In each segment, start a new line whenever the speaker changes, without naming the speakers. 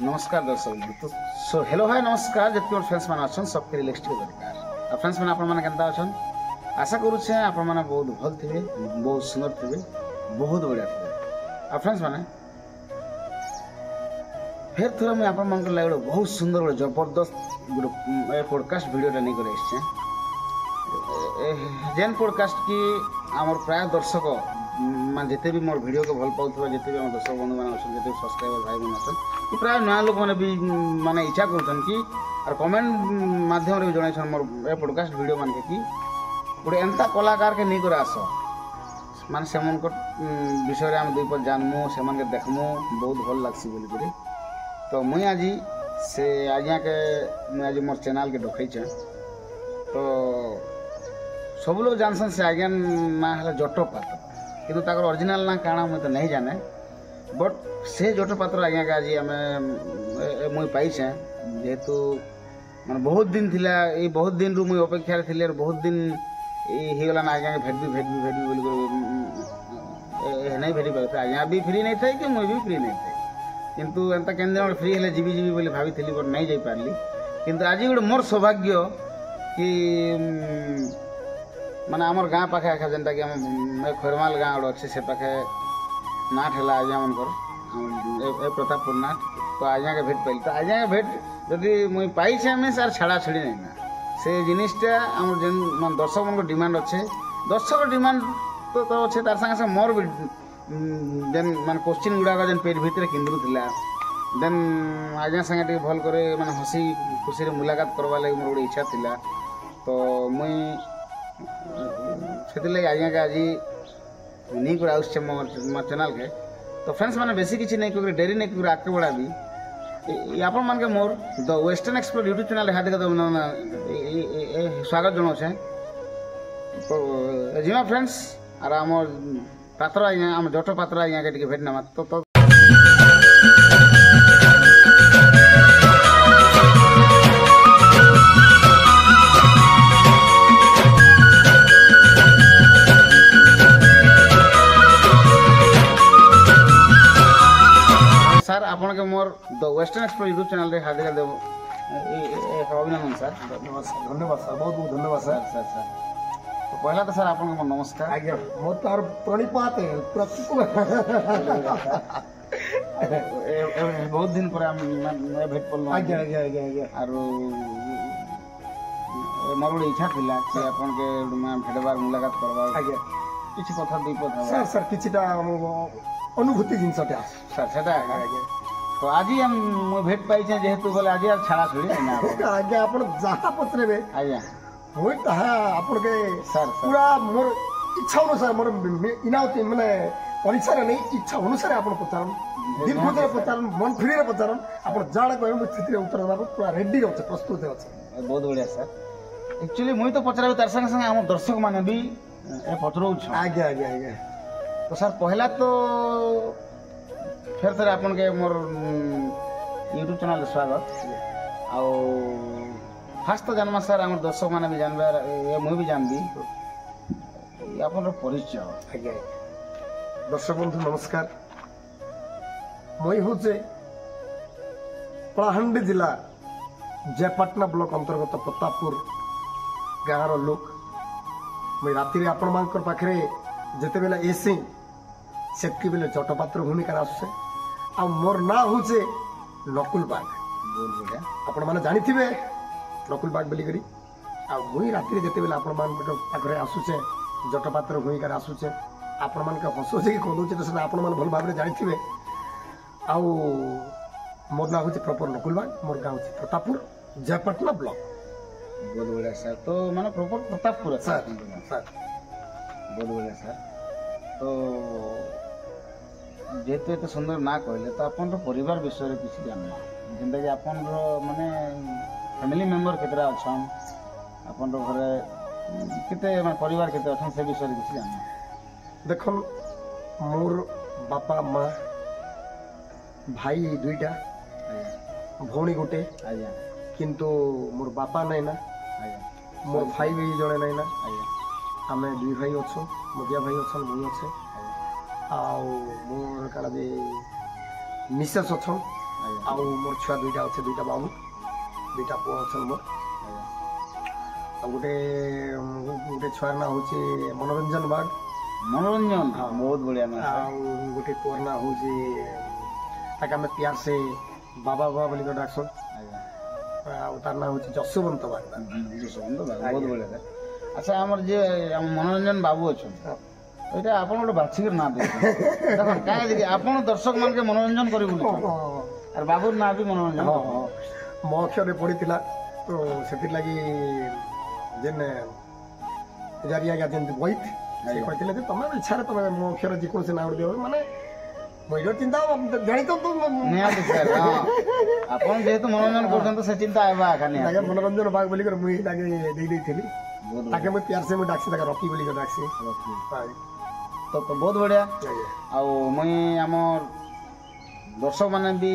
नमस्कार दर्शक तो सो हेलो हाय नमस्कार जितने मोर फ्रेंड्स मैंने अच्छन सबके रिलेक्स दरकार आ फ्रेंड्स मैंने आपण केनता अच्छन आशा करुचे आपण मैंने बहुत भल थे बहुत सुंदर थे बहुत बढ़िया थे आ फ्रेंड्स मैंने फिर थोड़ा मुझे आपण मान लगे बहुत सुंदर गोटे जबरदस्त गोटे पॉडकास्ट वीडियोटा नहीं कर जेन पॉडकास्ट की आमर प्राय दर्शक मान जिते भी मोर वीडियो को भल पाउथबा जिते भी दर्शक बंधु मैंने अच्छे जिते सब्सक्राइबर भाई मैंने अच्छे प्राय नया लोक मैंने भी माने इच्छा कर कि और कमेंट माध्यम भी जन मोर पॉडकास्ट वीडियो मान के कि गोटे एंता कलाकार के नहीं कर आस मान से विषय आम दुई पर जानमु से देखमु बहुत भल लगसी बोलिक तो मुई आज से आज्ञा के मुझे आज मोर चैनल के डकईचे तो सब लोग जानसन से आज्ञा ना है जटपात्र किंतु ताकर ओरिजिनल ना काना मुझे तो नहीं जाने बट से जटपात्र आज्ञा के आज आम मुई पाइछे जेहेतु मैं बहुत दिन थिला ये बहुत दिन रु मुई अपेक्षा थी बहुत दिन होगला ना आज्ञा के भेटबी बोल नहीं भेटी पारे आज्ञा भी फ्री नहीं थे कि मुई भी फ्री नहीं थे किंतु एंता केन दिन फ्री हेले जीवी जीवी बोली भाभी थी बट नहीं जाई पारली किंतु आज गोटे मोर सौभाग्य कि माने आमर गाँ पाखे आखा जेनटा कि खैरमाल गाँ गोटे अच्छे से पाखे नाट है आज्ञा मनकर प्रतापपुर नाट तो आज्ञा के भेट पाइल तो आज्ञा के भेट जदि मुई पाइछे हमें सार छाड़ा छड़ी नहीं ना से जिनिसटा आम जेन मान दर्शक मन डिमांड अच्छे दर्शक डिमांड तो अच्छे तार संगे संगे मोर भी जेन मान क्वेश्चन गुड़ाक जेन पेज भितर किंदुला देन आज्ञा संगे टे भल करे माने हसी खुशी मुलाकात करवा लगे मोर गोटे इच्छा थिला तो मुई से आज्ञा के आज नहीं कर आसछे मोर चैनल के तो फ्रेंड्स मैंने बेसी किसी नहीं कर डेरी नहीं कर आगे बढ़ा भी आपण मान के more the western explore YouTube channel हाथ के स्वागत जनाऊे तो जिमा फ्रेंड्स और आम पात्र आज्ञा आम जट पात्र आज्ञा के भेट नमा तो सर आपन के more the western explore YouTube channel रे हार्दिक अभिनंदन सर
धन्यवाद सर बहुत बहुत धन्यवाद सर
सर सर तो पहला तो सर आपन के नमस्कार
आज्ञा मोर तार प्रणिपात है
बहुत दिन पर हम भेट पड़ल
आज्ञा आज्ञा आज्ञा आज्ञा
और मोर गोटे इच्छा थिला कि आपन के भेटबार मुलाकात करबार
आज्ञा
किछि कथा दुई पद
सर सर किछिटा अनुभूति जिनसटा
सर सेटा आज्ञा तो आज हम भेट पाइछे जेहेतु बोले आज छाड़ा छुड़ी ना
आज्ञा आपण जहाँ पत्रेबे
आज्ञा
होई ताहा आपण के
सर
पूरा मोर इच्छा अनुसार मोर इनाउती माने परीक्षा नहीं इच्छा अनुसार आपण पचारन दिल खोजर पचारन मन फ्री रे पचारन आपण जाडा कहबे मु स्थिति रे उत्तर देबा पूरा रेडी रहछ प्रस्तुत है
बहुत बढ़िया सर एक्चुअली मुई तो पचराबे तार संगे संगे हम दर्शक माने भी पचरौ छ
आज्ञा आज्ञा आज्ञा
तो सर पहला तो फिर थे आपन के मोर यूट्यूब चैनल स्वागत आओ फास्ट तो जानवा सर आम दर्शक मैंने भी जानवे मुझे भी जानबी आपन परिचय
आज्ञा दर्शक बंधु नमस्कार मुई हूँ कलाहांडी जिला जयपाटना ब्लॉक अंतर्गत प्रतापपुर गाँव लोक मुई राति आपण मान पाखे जिते बेले एसी सेतकी बेले जटपात्र भूमिका आसुचे आ मोर ना हूँ नकुल बाग आपण मैंने जानी नकुल बाग बोलिकी आ मुई राति जिते बेले आपण मान पाखे आसुचे जटपात्र भूमिका आसुचे आपण मान हसुचे कि कदे तो से आपण मैंने भल भाव जानी आउ मोर ना हूँ प्रॉपर नकुल बाग मोर गाँव हूँ प्रतापपुर जयपाटना ब्लॉक
बहुत बढ़िया सर तो मैंने प्रॉपर प्रतापपुर
सर सर
बहुत बढ़िया सर तो जेहेतु एत सुंदर ना कहले तो अपन परिवार विषय किसी जानना जेनटा कि अपन माने फैमिली मेंबर केतरा अछन अपन घरे केते परिवार केते अछन से विषय किसी जानना
देखन मोर बापा माँ भाई दुईटा भौणी गोटे
आज्ञा
किंतु मोर बापा नहीं ना
आज्ञा
मोर भाई भी जड़े नहीं ना
आज्ञा
आमे दुई भाई अच्छु मझिया भाई अच्छन मुई अच्छे आउ मोर काड़ा जे मिसेस अच्छन ଆଉ ମୋର ଛୁଆ ଦୁଇଟା ଅଛି, ଦୁଇଟା ବାବୁ, ଦୁଇଟା ପୁଅ ଅଛନ୍ତି ମୋର। ଆଉ ଗୋଟେ ଛୁଆର ନାଁ ହେଉଛି ମନୋରଞ୍ଜନ ବାଗ।
ମନୋରଞ୍ଜନ ବହୁତ ବଢିଆ ନା।
ଆଉ ଗୋଟେ ପୁଅର ନାଁ ହେଉଛି, ତାকে ଆମେ ପ୍ୟାର ସେ ବାବା ବାବା ବୋଲି ଡାକସୁ। ଆଉ ତାର ନାଁ ହେଉଛି ଯଶୋବନ୍ତ ବାଗ।
ଯଶୋବନ୍ତ ବାଗ ବହୁତ ବଢିଆ। ଆଚ୍ଛା ଆମର ଯେ ମନୋରଞ୍ଜନ ବାବୁ ଅଛନ୍ତି, ଏଇଟା ଆପଣ ଗୋଟେ ବାଛିକରି ନାଁ ଦେଇଛନ୍ତି ଦେଖନ୍ତୁ, କାହିଁକି ଆପଣ ଦର୍ଶକ ମାନକେ ମନୋରଞ୍ଜନ କରି ବୁଲୁଛନ୍ତି আর বাবুর নাঁ ବି ମନୋରଞ୍ଜନ।
ମୋ ଅକ୍ଷରରେ ପଡ଼ିଥିଲା ତ ସେଥିର୍ଲାଗି ଯେନ୍ ପୂଜାରୀ ଆଜ୍ଞା ଯେମିତି ବୈଦ ସେ କହିଥିଲେ ଯେ ତମେ ଇଚ୍ଛାରେ ତମେ ମୋ ଅକ୍ଷର ଯେକୌଣସି ନାଁ ଦିଅ, ମାନେ ବୈର ଚିନ୍ତା ଜାଣିତ
ନିହାତି ସାର୍। ହଁ ଆପଣ ଯେହେତୁ ମନୋରଞ୍ଜନ କରୁଛନ୍ତି ସେ ଚିନ୍ତା ଆଇବା
ତାକେ ମନୋରଞ୍ଜନ ବାଗ ବୋଲିକରି ମୁଇଁ ତାକେ ଦେଇଥିଲି। ତାକେ ମୁଇଁ ପ୍ୟାର ସେ ମୁଇଁ ଡାକସି, ତାକେ ରକି ବୋଲିକରି ଡାକସି।
ତ ବହୁତ ବଢ଼ିଆ। ଆଉ ମୁଇଁ ଆମର ଦର୍ଶକ ମାନେ ବି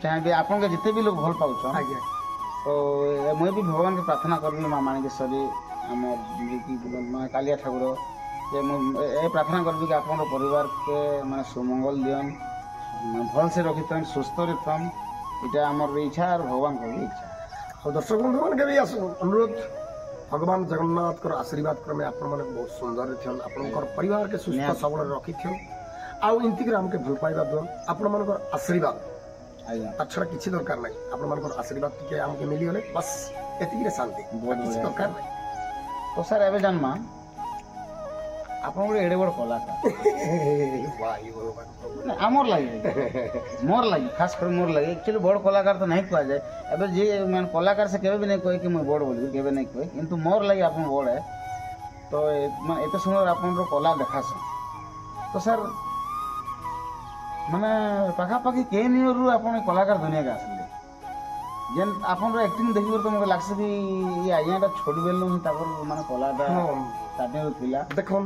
ଚାହିଁବେ ଆପଣকে ଯେତେ ବି ଲୋକ ଭଲ ପାଉଛନ୍,
ଆଜ୍ଞା
ତ ମୁଇଁ ବି ଭଗବାନকে ପ୍ରାର୍ଥନା କରିବି ମା ମାଣିକେଶ୍ୱରୀ ଆମର ମାନେ କାଳିଆ ଠାକୁର ଯେ ମୁଁ ଏ ପ୍ରାର୍ଥନା କରିବି କି ଆପଣଙ୍କ ପରିବାରକେ ମାନେ ସୁମଙ୍ଗଲ ଦିଅନ୍, ଭଲସେ ରଖିଥନ୍, ସୁସ୍ଥରେ ଥନ୍। ଏଇଟା ଆମର ଇଚ୍ଛା আর ଭଗବାନଙ୍କର ବି ଇଚ୍ଛା।
ଆଉ ଦର୍ଶକ ବନ୍ଧୁମାନକେ ବି ଅନୁରୋଧ, ଭଗବାନ ଜଗନ୍ନାଥଙ୍କର ଆଶୀର୍ବାଦ କ୍ରମେ ଆପଣମାନଙ୍କୁ ବହୁତ ସୁନ୍ଦରରେ ଥିଅନ୍, ଆପଣଙ୍କର ପରିବାରକେ ସୁସ୍ଥ ସବଳରେ ରଖିଥିଅନ୍। ଆଉ ଏମିତିକି ଆମକେ ଭଲ ପାଇବା ଦିଅନ୍, ଆପଣମାନଙ୍କର ଆଶୀର୍ବାଦ ତା ଛଡ଼ା କିଛି ଦରକାର ନାହିଁ। ଆପଣମାନଙ୍କର ଆଶୀର୍ବାଦ ଟିକେ ଆମକୁ ମିଳିଗଲେ ବାସ୍ ଏତିକିରେ ଶାନ୍ତି, କିଛି ଦରକାର ନାହିଁ।
ତ ସାର୍ ଏବେ ଜାନ୍ମା ଆପଣ ଗୋଟେ ଏଡ଼େ ବଡ଼ କଳାକାର আমার লাগে মোর লাগে খাস করে মোর লাগে একচুয়ালি বড় কলাকার তো নাই কুয়া যায় এবে যে মানে কলাকার সে কেবে भी नहीं কহে कि मैं বড় বলি কেবে नहीं কহে কিন্তু মোর লাগে আপন বড় है তো এত সুন্দর আপনার কলা দেখাছ তো স্যার মানে পাখাপাখি কে নিয়রু আপন কলাকার দুনিয়াকে আসলে যেন আপনার एक्टिंग देखिब तो मके लागसे कि ये आज्ञाटा छोट बेलनु ताकर माने कलाटा स्टार्टिंग थिला
देखन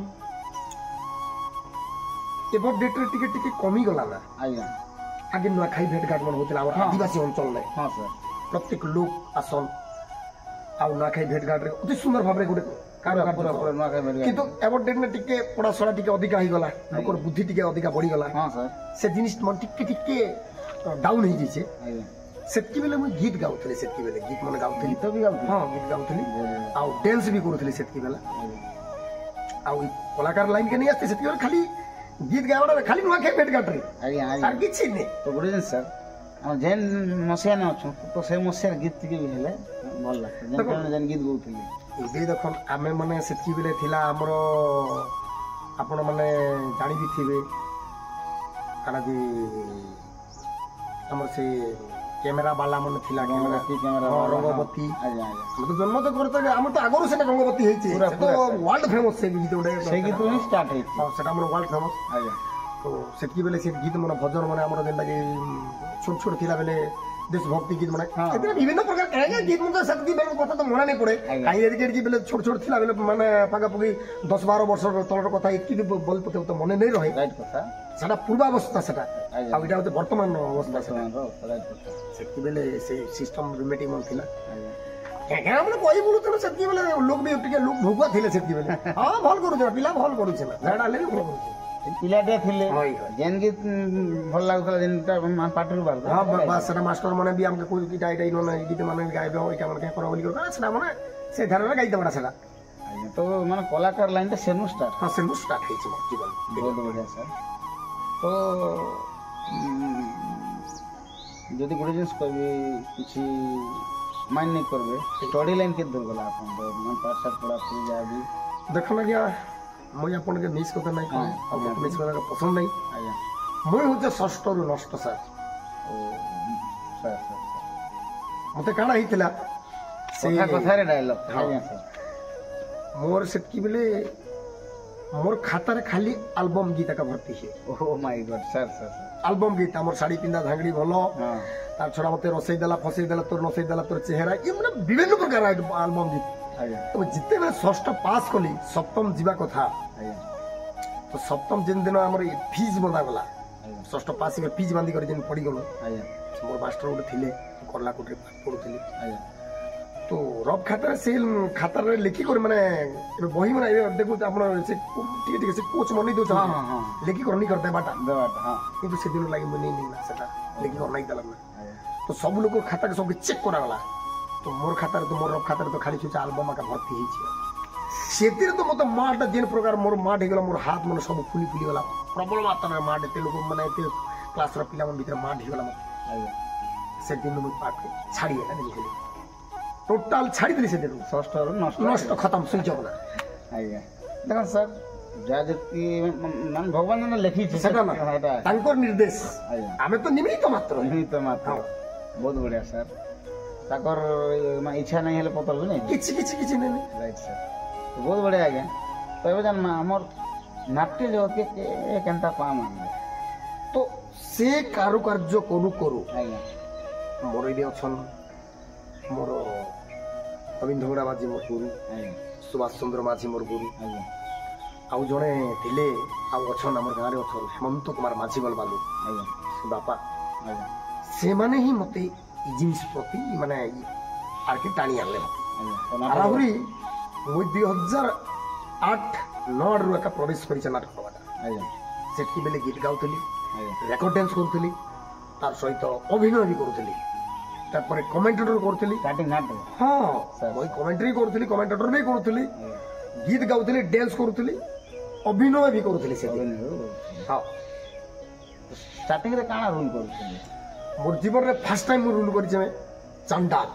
एबो डेटरे टिके टिके कमी गला ना
आज्ञा
आगे नुआखाई भेटघाट मन होतिला हमर आदिवासी अंचल में।
हाँ सर
प्रत्येक लोक आसन आ नुआखाई भेटघाट रे अति सुंदर भाबरे गुटे কিন্তু এবার ডেট না টিকে পড়াশোনা টিকে অধিকা হয়ে গলা লোকর বুদ্ধি টিকে অধিকা বড়ি গলা
हाँ सर
সে জিনিস মন টিকে টিকে ডাউন হয়ে যাইছে সেতকি বেলে মুই গীত গাউଥିଲି সেতকি বেলে গীত মানে গাউଥିଲି
গীত भी गाउथि
हाँ गीत गाउଥିଲି आउ डांस भी करूଥିଲି सेतकी बेला आउ कलाकार लाइन के नहीं आते सेतकी बेले खाली गीत गावड़ा खाली नुआ के भेट घाट रे
आज्ञा
আর কিছু নেই
तो गुड दिन सर हम जेन मसिया ने अछु तो से मसिया गीत के भी हेले भल लागते जेन जेन गीत गाउथिले
ଏବେ ଦେଖନ୍ ଆମେ ମାନେ ସେତିକି ବେଳେ ଥିଲା ଆମର ଆପଣ ମାନେ ଜାଣି ବି ଥିବେ କାଣା କି ଆମର ସେ କ୍ୟାମେରା ବାଲା ମାନେ ଥିଲା ରଙ୍ଗବତୀ
आज्ञा आज्ञा
ଆମେ ତ ଜନ୍ମ ତ କରିତେ ଆମର ତ ଆଗରୁ ସେଟା ରଙ୍ଗବତୀ ହେଇଛି ୱାର୍ଲଡ ଫେମସ୍ ସେ ଗୀତ ଗୋଟେ
से गीत ही स्टार्ट है
ସେଟା ଆମର ୱାର୍ଲଡ ଫେମସ୍
आज्ञा
ତ ସେତିକି ବେଳେ ସେ ଗୀତ ମାନେ ଭଜନ ମାନେ ଆମର ଯେନ୍ତା କି ଛୋଟ ଛୋଟ ଥିଲା ବେଲେ देशभक्ति गीत माने विभिन्न प्रकार कहेगा गीत मतलब सेतकी बेले कथा तो मना नहीं पड़े काई एदिके बेले छोट छोट थिला बेले माने पागा पगी 10-12 वर्ष तलर कथा एकी बोल पते तो मने नहीं रहे
राइट कथा
सेटा पूर्वावस्था सेटा आ इटा होते वर्तमान अवस्था
वर्तमान राइट कथा
सेतकी बेले से सिस्टम रिमेटिंग मन थिला
आज्ञा
क्या हमने कोई बोलु तो सेतकी बेले लोग भी टिके लोग भोगवा थिले सेतकी बेले हां भल करू छ पिला भल करू छ झाडा ले भल करू
पिलाटे थिले जेन गीत भल लागुतला जेनटा मान पाटरु बाल
हां बस सेटा मास्टर माने भी हमके कोई गीत आइटा इनो ना गीत माने गाइबे ओइका माने करो बोली करो सेटा माने से धारा गाइते बडा सेटा
आज्ञा तो माने कलाकार लाइन ता सेनु स्टार्ट
हां सेनु स्टार्ट हेछि मोर जीवन
बहुत बढ़िया सर तो যদি গুড জিনিস কবি কিছু মাইন্ড नहीं करबे स्टडी लाइन के दूर गला अपन तो मन पास पड़ा फिर जाबी
देखो ना क्या मुई अपन के मिस करते नहीं अब मिस करना पसंद नहीं
आज्ञा
मुई होते षष्ठ रु नष्ट सर
ओ सर सर
मते काना हितला से
कथा कथा रे डायलॉग आज्ञा सर
मोर सेतकी बेले मोर खाता रे खाली एल्बम गीत का भर्ती है
oh my God sir sir
album गीत हमर साड़ी पिंदा झांगड़ी भलो
हां
तार छोड़ा मते रसई देला फसई देला तोर नसई देला तोर चेहरा ये मतलब विभिन्न प्रकार एल्बम गीत
आज्ञा
तो जिते बेले षष्ठ पास कली सप्तम जीवा कथा
आज्ञा
तो सप्तम जिन दिन हमर फीज बंदा गला षष्ठ पास के फीज बांधी कर जिन पड़ी गलो
आज्ञा
मोर मास्टर उठे थिले करला कोटे पढुथिले
आज्ञा
তো রব খাতারে সে খাতারে লিখি করে মানে ଏବେ ବହି ମାନେ ଏବେ ଦେଖୁଛ ଆପଣ ସେ ଟିକେ ଟିକେ ସେ କୋଚ୍ ବନେଇ ଦଉଛନ୍ତି
ହଁ ହଁ
ଲେଖି କରି ନି କରିତେ ବାଟା
ଦେବାଟା ହଁ
କିନ୍ତୁ ସେଦିନ ଲାଗି ମୁଁ ନେଇ ନା ସେଟା ଲେଖି କରି ନାଇଁ ଦେଲା ତ ସବୁ ଲୋକ ଖାତାକେ ସବୁ ଚେକ୍ କରାଗଲା ତ ମୋର ଖାତାରେ ତ ମୋର ରବ ଖାତାରେ ତ ଖାଲି ଛୁଚା ଆଲବମ୍ ଆକା ଭର୍ତ୍ତି ହେଇଛି ସେଥିରେ ତ ମତେ ମାଟା ଯେନ୍ ପ୍ରକାର ମୋର ମାଟ ହେଇଗଲା ମୋର ହାତ ମାନେ ସବୁ ଫୁଲି ଫୁଲି ଗଲା ପ୍ରବଳ ମାତ୍ରାରେ ମାଟ ଏତେ ଲୋକ ମାନେ ଏତେ କ୍ଲାସର ପିଲାମାନଙ୍କ ଭିତରେ ମାଟ ହେଇଗଲା ମତେ
ଆଜ୍ଞା
ସେଦିନ ମୁଁ ପାଠ ଛାଡ଼ି ଏକା ନେଇଥିଲି ଟୋଟାଲ ଛାଡ଼ିଦେଲି ସେଦିନ
ଷଷ୍ଠରୁ ନଷ୍ଟ
ନଷ୍ଟ ଖତମ ସୁଇଚ୍ ଅଫ୍ ନା
ଆଜ୍ଞା ଦେଖନ୍ତୁ ସାର୍ ଯାହା ଯେତିକି ମାନେ ଭଗବାନ ଜଣେ ଲେଖିଛି
ସେଟା ନା
ସେଇଟା
ତାଙ୍କର ନିର୍ଦ୍ଦେଶ
ଆଜ୍ଞା
ଆମେ ତ ନିମିତ୍ତ ମାତ୍ର
ନିମିତ୍ତ ମାତ୍ର ବହୁତ ବଢ଼ିଆ ସାର୍ ତାଙ୍କର ମାନେ ଇଚ୍ଛା ନାହିଁ ହେଲେ ପତ୍ର ବି ନାଇଁ
କିଛି କିଛି କିଛି ନେଇ
ରାଇଟ୍ ସାର୍ ବହୁତ ବଢ଼ିଆ ଆଜ୍ଞା ତ ଏବେ ଜାନ୍ ଆମର ନାଟ୍ୟ ଜଗତକେ କେନ୍ତା ପାମ୍ ଆଣିଲେ
ତ ସେ କାରୁକାର୍ଯ୍ୟ କରୁ କରୁ
ଆଜ୍ଞା
ମୋର ଏଇଠି ଅଛନ୍ ମୋର ଅବିନ୍ଦ ମାଝୀ ମୋର ଗୁରୁ
ଆଜ୍ଞା
ସୁଭାଷ ଚନ୍ଦ୍ର ମାଝୀ ମୋର ଗୁରୁ
ଆଜ୍ଞା
ଆଉ ଜଣେ ଥିଲେ ଆଉ ଅଛନ୍ ଆମର ଗାଁରେ ଅଛନ୍ ହେମନ୍ତ କୁମାର ମାଝୀ ଗଲବାଲୁ
ଆଜ୍ଞା
ସେ ବାପା
ଆଜ୍ଞା
ସେମାନେ ହିଁ ମତେ ଇ ଜିନିଷ ପ୍ରତି ମାନେ ଆର୍କେ ଟାଣି ଆଣିଲେ ମତେ
ଆଜ୍ଞା
ଆହୁରି ମୁଁ 2008-9 ଏକା ପ୍ରବେଶ କରିଛି ନାଟକ ହବାଟା
ଆଜ୍ଞା
ସେଠି ବେଲେ ଗୀତ ଗାଉଥିଲି
ଆଜ୍ଞା
ରେକର୍ଡ ଡ୍ୟାନ୍ସ କରୁଥିଲି ତାର ସହିତ ଅଭିନୟ ବି କରୁଥିଲି ତାପରେ କମେଣ୍ଟେଟର କରୁଥିଲି
ଷ୍ଟାର୍ଟିଂ ନାଟକ
ହଁ ମୁଁ କମେଣ୍ଟ୍ରି କରୁଥିଲି କମେଣ୍ଟେଟର ବି କରୁଥିଲି ଗୀତ ଗାଉଥିଲି ଡ୍ୟାନ୍ସ କରୁଥିଲି ଅଭିନୟ ବି କରୁଥିଲି ସେଠି ହଁ
ଷ୍ଟାର୍ଟିଂରେ କାଣା ରୁଲ୍ କରୁଥିଲେ
ମୋର ଜୀବନରେ ଫାର୍ଷ୍ଟ ଟାଇମ୍ ମୁଁ ରୁଲ୍ କରିଛି ଚାଣ୍ଡାଲ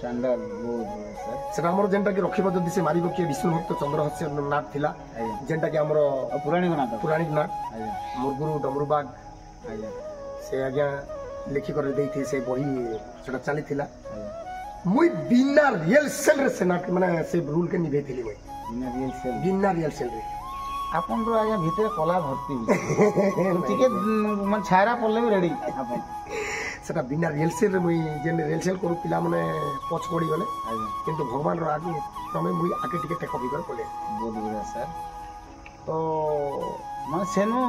ଚାଣ୍ଡାଲ ବହୁତ ବଢ଼ିଆ ସାର୍
ସେଟା ଆମର ଯେନ୍ଟାକି ରଖିବ ଯଦି ସେ ମାରିବ କିଏ ବିଷ୍ଣୁ ଭକ୍ତ ଚନ୍ଦ୍ରହସ୍ୟ ନାଟ ଥିଲା
ଆଜ୍ଞା
ଯେନ୍ଟାକି ଆମର
ପୌରାଣିକ ନାଟକ
ପୁରାଣିକ ନାଟ
ଆଜ୍ଞା
ମୋର ଗୁରୁ ଡମରୁବାଗ
ଆଜ୍ଞା
ସେ ଆଜ୍ଞା ଲେଖିକରି ଦେଇଥିଲେ ସେ ବହି ସେଟା ଚାଲିଥିଲା
ଆଜ୍ଞା
ମୁଇଁ ବିନା ରିଏଲସେଲରେ ସେ ନାଟ ମାନେ ସେ ରୁଲ୍କେ ନିଭେଇଥିଲି ମୁଇଁ
ବିନା ରିଏଲସେଲ୍
ବିନା ରିଏଲସେଲରେ
ଆପଣଙ୍କର ଆଜ୍ଞା ଭିତରେ କଲା ଭର୍ତ୍ତି ଟିକେ ମାନେ ଛାଇରା ପଡ଼ିଲେ ବି ରେଡି ଆପଣ
ସେଟା ବିନା ରିଏଲସେଲରେ ମୁଇଁ ଯେନ୍ ରିଏଲସେଲ କରୁ ପିଲାମାନେ ପଛ ପଡ଼ିଗଲେ
ଆଜ୍ଞା
କିନ୍ତୁ ଭଗବାନର ଆଗୁ କ୍ରମେ ମୁଇଁ ଆଗେ ଟିକେ ଟେକ ବିକର କଲେ
ବହୁତ ବଢ଼ିଆ ସାର୍ ତ ମାନେ ସେନୁ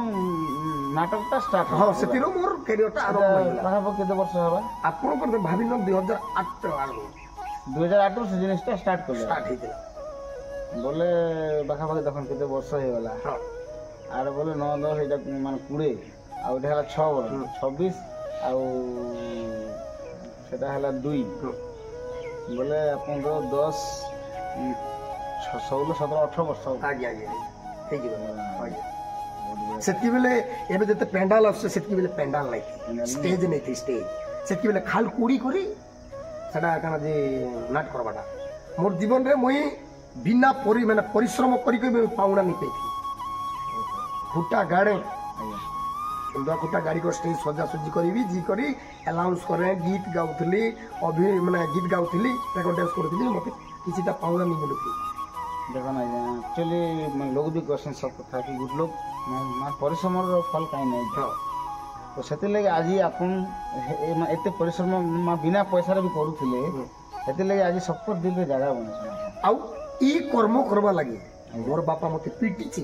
ନାଟକଟା ଷ୍ଟାର୍ଟ
ହଁ ସେଥିରୁ ମୋର କ୍ୟାରିୟରଟା ଆରମ୍ଭ ହେଇଗଲା
ପାଖାପାଖି କେତେ ବର୍ଷ ହେବା
ଆପଣଙ୍କର ଭାବିନ 2008 ଆରମ୍ଭ
2008ରୁ ସେ ଜିନିଷଟା ଷ୍ଟାର୍ଟ କଲେ
ଷ୍ଟାର୍ଟ ହେଇଥିଲା
ବୋଲେ ପାଖାପାଖି ଦେଖନ୍ତୁ କେତେ ବର୍ଷ ହେଇଗଲା
ହଁ
ଆର ବୋଲେ 9 10 ଏଇଟା ମାନେ 20 ଆଉ ଏଇଟା ହେଲା 6 ବର୍ଷ 26 ଆଉ ସେଟା ହେଲା 2 ବୋଲେ ଆପଣଙ୍କର 10 16 17 18 ବର୍ଷ
ଆଜ୍ଞା ଆଜ୍ଞା ହେଇଯିବ ଆଜ୍ଞା
ବହୁତ ବଢ଼ିଆ।
ସେତିକି ବେଲେ ଏବେ ଯେତେ ପେଣ୍ଡାଲ ଆସୁଛି ସେତିକି ବେଲେ ପେଣ୍ଡାଲ ନାଇଁ
ପେଣ୍ଡାଲ
ଷ୍ଟେଜ ନାଇଁ ଷ୍ଟେଜ ସେତିକି ବେଲେ ଖାଲ କୁଡ଼ି କରି ସେଟା କାଣା ଯେ ନାଟ କରବାଟା ମୋର ଜୀବନରେ ମୁଇଁ ବିନା ମାନେ ପରିଶ୍ରମ କରିକି ପାଉଣା ନି ପାଇଥିଲି খুঁটা গাড়ে
ଆଜ୍ଞା
ସୁନ୍ଦର খুঁটা ଗାଡ଼ି କରି ଷ୍ଟେଜ ସଜାସଜି କରିବି ଜି କରି ଆନାଉନ୍ସ କରେ ଗୀତ ଗାଉଥିଲି ମାନେ ଗୀତ ଗାଉଥିଲି ରେକର୍ଡ ଡ୍ୟାନ୍ସ କରୁଥିଲି ମୋତେ କିଛିଟା ପାଉଣା ନି ମିଳୁଥିଲା
ଦେଖୁନ ଆଜ୍ଞା ଆକ୍ଚୁଆଲି ଲୋକ ବି କହୁଛନ୍ତି ସବ କଥା କି ଗୋଟେ ଲୋକ ପରିଶ୍ରମର ଫଳ କାହିଁ ନାହିଁ
ହଁ
ତ ସେଥିଲାଗି ଆଜି ଆପଣ ଏତେ ପରିଶ୍ରମ ବିନା ପଇସାରେ ବି କରୁଥିଲେ ସେଥିଲାଗି ଆଜି ସବକ ଦିଲ୍ରେ ଜାଗା ବନେଇଛନ୍ତି
ଆଉ ଇ କର୍ମ କରବା ଲାଗି ମୋର ବାପା ମୋତେ ପିଟିଛି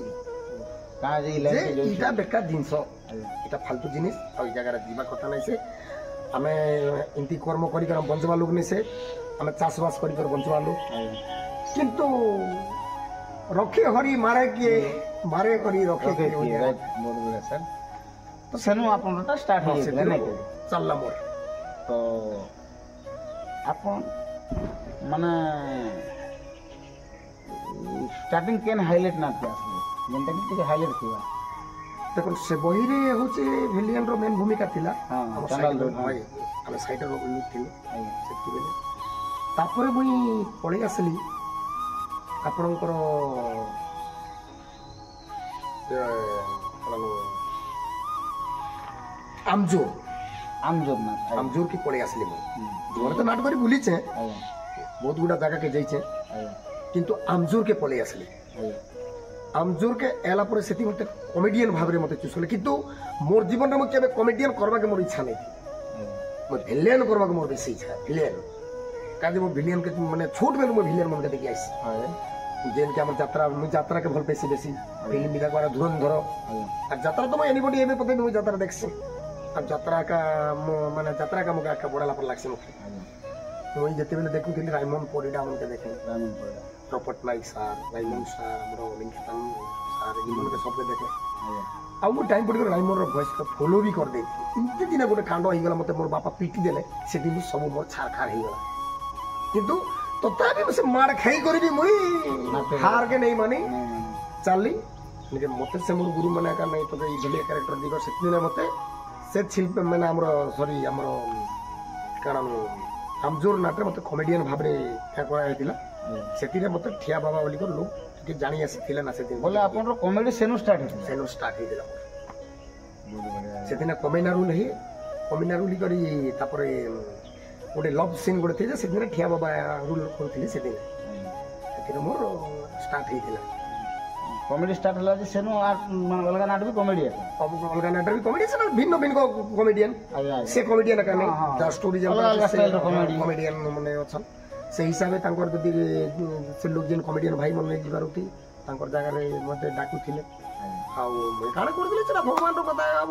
କାଁ ଯେ
ଯେ ଏଇଟା ବେକାର ଜିନିଷ ଏଇଟା ଫାଲତୁ ଜିନିଷ ଆଉ ଏଇ ଜାଗାରେ ଯିବା କଥା ନାହିଁ ସେ ଆମେ ଏମିତି କର୍ମ କରିକି ବଞ୍ଚବା ଲୋକ ନେଇ ସେ ଆମେ ଚାଷବାସ କରିକି ବଞ୍ଚବା ଲୋକ କିନ୍ତୁ ରଖେ ହରି ମାରେ କିଏ ମାରେ କରି ରଖେ କିଏ
ବହୁତ ବଢ଼ିଆ ସାର୍ ତ ସେନୁ ଆପଣଟା ଷ୍ଟାର୍ଟ ହେଇଯାଇଥିଲା ନାଇଁ କି
ଚାଲିଲା ମୋର
ତ ଆପଣ ମାନେ ଷ୍ଟାର୍ଟିଂ କେନ୍ ହାଇଲାଇଟ୍ ନାଟକ ଆସିଲେ ଯେନ୍ଟାକି ଟିକେ ହାଇଲାଇଟ୍ ଥିବା
ଦେଖନ୍ତୁ ସେ ବହିରେ ହଉଛି ଭିଲିଆନର ମେନ୍ ଭୂମିକା ଥିଲା
ହଁ,
ଆମ
ଚାଣ୍ଡାଲ
ସାଇଡର
ରୋଡ, ହଁ।
ଭାଇ ଆମେ ସାଇଡର ଲୋକ ଥିଲୁ
ଆଜ୍ଞା
ସେତିକିବେଳେ ତାପରେ ମୁଇଁ ପଳେଇ ଆସିଲି ଆପଣଙ୍କର আমজোর
আমজোর নাট
আমজোর কি পড়ে আসলি মুই জীবনে তো নাট করে বুলিছে
আଜ୍ଞା
বহুত গুড়া জায়গাকে যাইছে
ଆଜ୍ଞା
কিন্তু আমজোর কে পড়ে আসলি
ଆଜ୍ଞା
আমজোর কে এলা পরে সেটি মতে কমেডিয়ান ভাবে মতে চুজ কলে কিন্তু মোর জীবনে মু কেবে কমেডিয়ান করবাকে মোর ইচ্ছা নাই মো ভিলেন করবাকে মোর বেশি ইচ্ছা ভিলেন কাজে মো ভিলেন কে মানে ছোট বেলু মো ভিলেন মনে দেখি আইছি
ଆଜ୍ଞା
যেনকে আমার যাত্রা মুই যাত্রাকে ভাল পেয়েছি বেশি ফিল্ম মিলা করা ধুরন্ধর
ଆଜ୍ଞା
আর যাত্রা তো এনিবডি এবে পতে মুই যাত্রা দেখছি আর যাত্রা কা মানে যাত্রা কা মুকে বড়ালা পর লাগছে মুখে
ଆଜ୍ଞା
मुई जते बेले देखुଥିଲି ରାଇମଣ୍ଡ ପରିଡ଼ା हमके देखे
रामन पड़ा
पटनायक सार राइमंड सार हमरो लिंगस्टन सार इमन के सब देखे
आया
आ मु टाइम पड़ी राइमंड रो वॉइस को फॉलो भी कर देती इनते दिन गोटे कांड हो गला मते मोर बापा पीटी देले से दिन सब मोर छार खार हो गला किंतु तथापि से मार खाई करी भी मुई हार के नहीं मानी चली लेकिन मते से मोर गुरु माने का नहीं तो ई भले कैरेक्टर दिगर सेतिने मते से शिल्प माने हमरो सॉरी हमरो कारण हमजोर नाटे मते कॉमेडियन भाबरे क्या करा हेतिला सेतिरे मते ठिया बाबा बोली कर लोग के जानी आसीथिले ना सेति
बोले आपन रो कॉमेडी सेनु स्टार्ट है
सेनो स्टार्ट हेतिला
बहुत बढ़िया
सेतिना कमेना रूल हे कमेना रूल करी तापरे गोटे लव सीन गोटे थे सेतिने ठिया बाबा रूल करथिले सेतिने सेतिने मोर स्टार्ट हेतिला
कॉमेडी स्टार्ट होला जे सेनु माने अलगा नाट भी कॉमेडी है
अब अलगा नाटक भी कॉमेडी से भिन्न भिन्न को कॉमेडियन
आया
से कॉमेडियन का नहीं
हाँ,
द स्टोरी जब
अलग अलग स्टाइल रो कॉमेडी
कॉमेडियन मने अछन से हिसाब तांकर जदि से लोग जेन कॉमेडियन भाई मन जिबार होती तांकर जगह रे मते डाकू थिले हाउ काण कर दिले चला भगवान रो कथा अब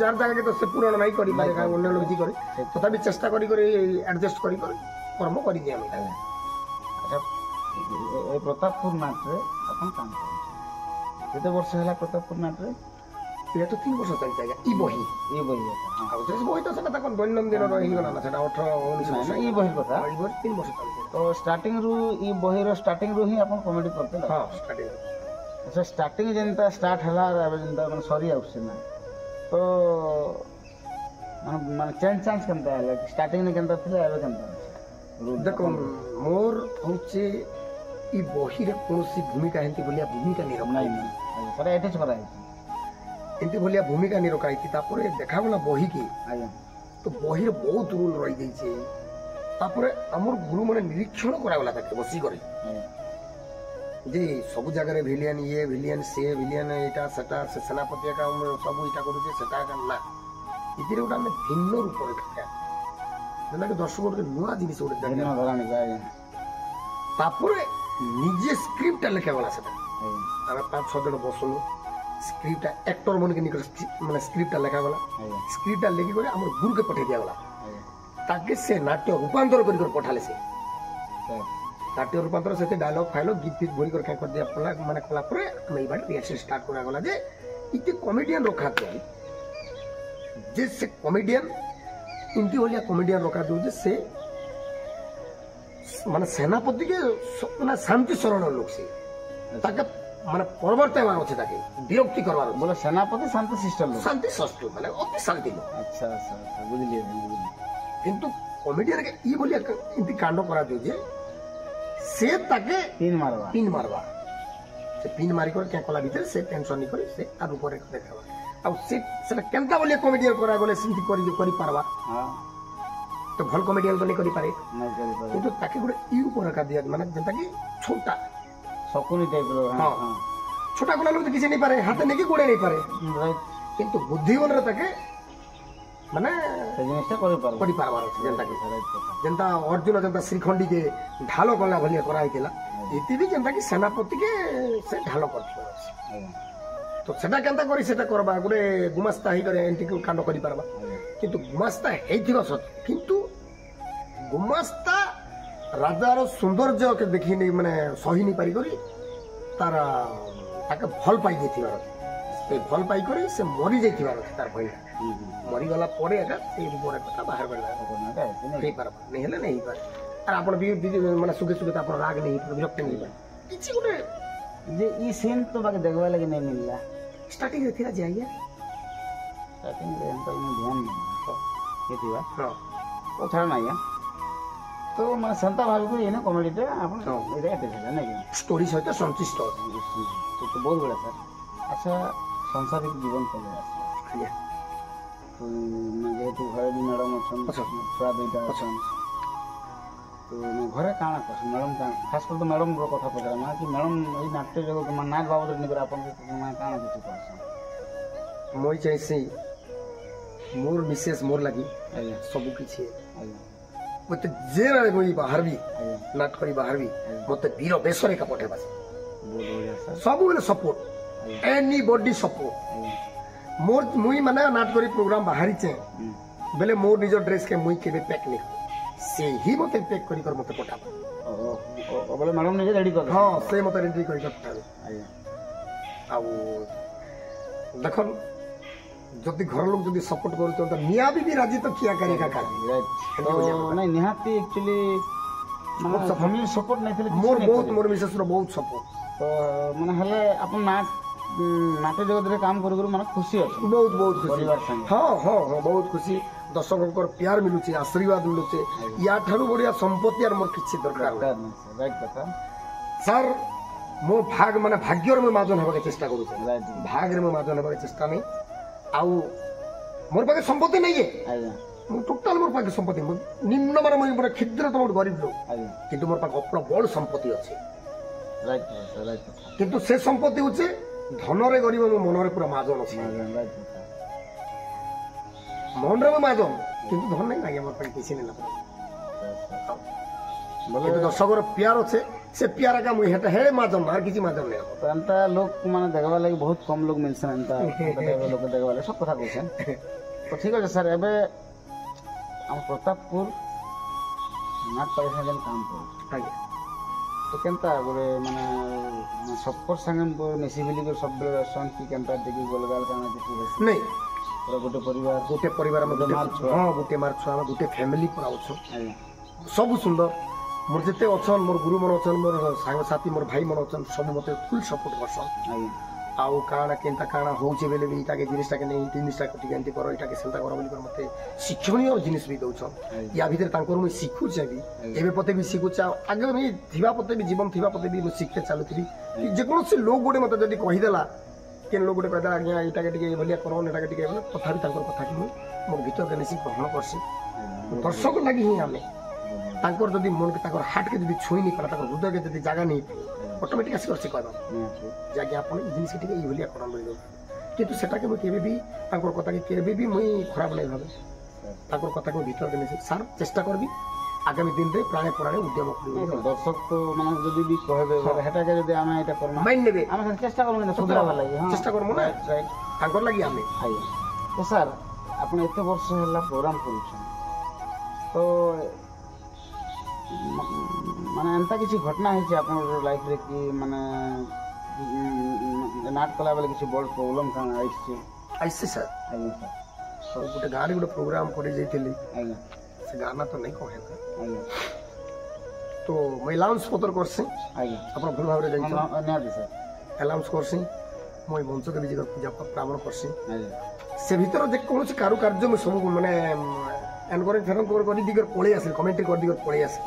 जार जगह के तो से पूर्ण नहीं करी पारे का अन्य लोग जी करे तथापि चेष्टा करी करी एडजस्ट करी करी कर्म करी जे हम
अच्छा ए प्रतापपुर नाट रे अपन काम कर केते वर्ष होला प्रतापपुर नाट रे
ये तो 3 वर्ष चल जाएगा ई बही
ये बही है
आ तो बही तो सेटा तक दैनंदिन रही गला ना सेटा 18 19 वर्ष
ये बही कथा
ई बही 3 वर्ष चल
तो स्टार्टिंग रु ई बही रो स्टार्टिंग रु ही अपन कॉमेडी करते
हां स्टार्टिंग
अच्छा स्टार्टिंग जेनता स्टार्ट हला अब जेनता मन सॉरी आउस ना तो माने चेंज चांस केनता है स्टार्टिंग ने केनता थिले अब केनता
देखो मोर होचे ई बही रे कोनसी भूमिका हेंती बोलिया भूमिका नहीं
नहीं नहीं सर एटेच करा है
एंती बोलिया भूमिका नहीं रखा थी तापरे देखा गला बही की
आया
तो बही रे बहुत रूल रही गई छे तापरे हमर गुरु माने निरीक्षण करा गला ताके बसी करे जे सब जगह रे विलियन ये विलियन से विलियन एटा सेटा से सेनापति का सब एटा करू छे सेटा का ना इतिरे उडा में भिन्न रूप रे था जेना के दर्शक के नुआ जिनिस उडे
भिन्न धरानी जाय
तापरे निजे स्क्रिप्ट लिखा गला सेटा आमे 5-6 जन बसलु स्क्रिप्ट एक्टर मन के निकट माने स्क्रिप्ट लिखा गला स्क्रिप्ट लिखि करे हमर गुरु के पठे दिया गला ताके से नाट्य रूपांतर कर पठाले से नाट्य रूपांतर से डायलॉग फाइलॉग गीत गीत बोली कर कर दिया पला माने कला परे हम ई बार रिएक्शन स्टार्ट करा गला जे इते कॉमेडियन रखा दे जे से कॉमेडियन इनती होलिया कॉमेडियन रखा दो जे से माने सेनापति के माने शांति शरण लोग से ताके माने परवर्तमान अछि ताके विरक्ति करवार
बोले सेनापति शांति सिस्टम
शांति सस्तु माने अति शांति लो
अच्छा अच्छा बुझलिए
किंतु कॉमेडियन के ई बोलिया इनती कांड करा दो जे से ताके
पिन
मारवा से पिन मारी कर क्या कला भीतर से टेंशन नहीं करे से तार ऊपर देखावा अब से केनता बोलिया कॉमेडियन करा गले सिंती करी पारवा
हां
तो भल कॉमेडियन तो नहीं करी पारे
नहीं करी पारे
किंतु ताके गुडे ई ऊपर का दिया माने जंता की छोटा
सकुनी टाइप रो
हां छोटा गुला लोग तो किसी नहीं पारे हाथ नहीं की गोड़े नहीं पारे
राइट
किंतु बुद्धिवन रे ताके माने
से जिनिसटा करी
पारबार जनता के जनता अर्जुन जनता श्रीखंडी के ढालो कला भलिया करा हितला इति भी जनता की सेनापति के से ढालो करथि तो सेटा केनता करी सेटा करबा गुडे गुमास्ता ही करे एंटी कांड करी पारबा किंतु गुमास्ता हेथिबा सत किंतु गुमास्ता राजार सौंदर्य के देखि नहीं माने सही नहीं पारी करी तारा ताके भल पाई देथिबार ए भल पाई करी से मरि जाइथिबार तार भइला मरी गला परे एका से ऊपर कथा बाहर बडला नहीं पारबा नहीं हेले नहीं पार और आपण भी माने सुखे सुखे आपण राग नहीं विरक्त नहीं पार किछि गुडे
जे ई सीन तो बाके देखबा लगे नहीं मिलला
स्टार्टिंग रे थिरा जाइए
स्टार्टिंग रे हम तो ध्यान नहीं के थिबा
हां
ओ छाड़ ना या तो माने संता भाभी को ये ना कॉमेडी टे आपण एटा एटे ना कि
स्टोरी सहित संतुष्ट
तो बहुत बड़ा सर अच्छा सांसारिक जीवन चल रहा है तो मैं जेहेतु घरे भी मैडम अच्छा छुआ दुईटा अच्छा तो मैं घरे काଣା करछ मैडम का खास कर तो मैडम रो कथा पकड़ा ना कि मैडम ई नाट्य जगत के नाच बाबत निकर आपन के मैं काଣା किछ करछ
मोई चाहिए मोर मिसेस मोर लगी
आया
सब किछि
आया
मते जे रे कोई बाहर भी
आया
नाट करी बाहर भी मते वीर बेसरे का पठे बस
बहुत बढ़िया सर
सब बेले सपोर्ट एनीबॉडी सपोर्ट मोर मुई माने नाट करी प्रोग्राम बाहरी छे बेले मोर निजो ड्रेस के मुई केबे पैक नहीं से ही मते पैक करी कर मते पठाबो
बोले मैडम निजे रेडी कर
हां से मते रेडी करी कर पठाबो
आज्ञा
आउ देखन जदि घर लोग जदि सपोर्ट करू तो मिया भी राजी तो किया करेगा का
राइट तो नहीं निहाती एक्चुअली मतलब फैमिली सपोर्ट नहीं थे
मोर बहुत मोर मिसेस रो बहुत सपोर्ट
तो माने हले अपन नाट्य जगत रे काम करू माने खुशी अछि
बहुत बहुत खुशी
परिवार संग
हाँ हाँ हाँ बहुत खुशी दर्शकों प्यार मिलुचे आशीर्वाद मिलुचे या ठारू बढ़िया संपत्ति और मोर किछि दरकार नहीं
राइट कथा
सर मो भाग माने भाग्यर में माजन होबा के चेष्टा करू
राइट
भाग रे में माजन होबा के चेष्टा नहीं आउ मोर पाके संपत्ति नहीं है
आज्ञा
मो टोटल मोर पाके संपत्ति निम्न माने मोर क्षुद्र तो मोर गरीब लोग
आज्ञा
किंतु मोर पाके अपना बड़ संपत्ति अछि
राइट राइट
किंतु से संपत्ति होचे धन रे गरीब मो मन रे पूरा माजन अछि
राइट
मन रे में माजन किंतु धन नहीं लागे मोर पाके किछि नहीं ना
बोले
दर्शक प्यार अच्छे से प्यार का मुझे है माजन और किसी माजन नहीं
तो एंता लोग माने देखबा लागि बहुत कम लोग मिलसन एंता लोग देखबा लागि सब कथा कहछन तो ठीक है सर एबे हम प्रतापपुर नाट पैसा जन काम कर तो केनता बोले माने सबको संगे मिसी मिली कर सब संग की केनता देखि गोलगाल काना देखि
नहीं
पूरा गोटे परिवार
में हाँ गोटे मार छुआ गोटे फैमिली पूरा अच्छो
आज्ञा
सब सुंदर मोर जिते अच्छन मोर गुरु मन अच्छन मोर सांग साथी मोर भाई मन अच्छन सब मते फुल सपोर्ट करसन
आज्ञा
आउ काना केनता काना होचे बेले भी इटा के जिनिसटा के नहीं जिनिसटा को टिके एंती करो इटा के सेंता करो बोली कर मते शिक्षणीय जिनिस भी दउछन या भीतर तांकर मुई सिखु जेबी एबे पते भी सिखु चा आगे भी थिबा पते भी जीवन थिबा पते भी मुई सिखते चालुथि जे कोनो से लोग गोटे मते जदी कहि देला केन लोग गोटे कहदा आज्ञा इटा के टिके भलिया करो नेटा के टिके बोले कथा भी तांकर कथा कि मोर भीतर के निसी ग्रहण करसी दर्शक लागि ही आमे तांकर जदी मन के तांकर हार्ट के जदी छुई नहीं पड़ा तांकर हृदय के जदी जागा नहीं ऑटोमेटिक आसी करसे कहबा जाके आपण जिनिस के ई भलिया करन बोल किंतु सेटा के केबे भी तांकर कथा के केबे भी मुई खराब नहीं भाबे तांकर कथा को भीतर के सर चेष्टा करबी आगामी दिन रे प्राणे प्राणे उद्यम करबी
दर्शक तो माने जदी भी कहबे हेटा के जदी आमे एटा करना
माइन नेबे
आमे चेष्टा करबो ना सुधरावा लागि हां
चेष्टा करमु ना
राइट
तांकर लागि आमे
हाय तो सर आपण एते वर्ष हला प्रोग्राम करूछन तो माने एंता किसी घटना है जे आपन लाइफ रे कि माने नाट कला बेले किसी बड़ प्रॉब्लम का आइछ
ऐसे सर
आज्ञा
तो गोटे गाड़ी गोटे प्रोग्राम करे जाइथिली
आज्ञा
से गाना तो नहीं कहे
आज्ञा
तो मैं अलाउंस पत्र करसी
आज्ञा
अपन भूल भाव रे जाइछ
निहाती सर
अलाउंस करसी मैं मंच के विजय पूजा प्रावण करसी
आज्ञा
से भीतर जे कोनोसी कारुकार्य में सब माने एनकरेज फेरन कर दिगर पळे आसे कमेंट्री कर दिगर पळे आसे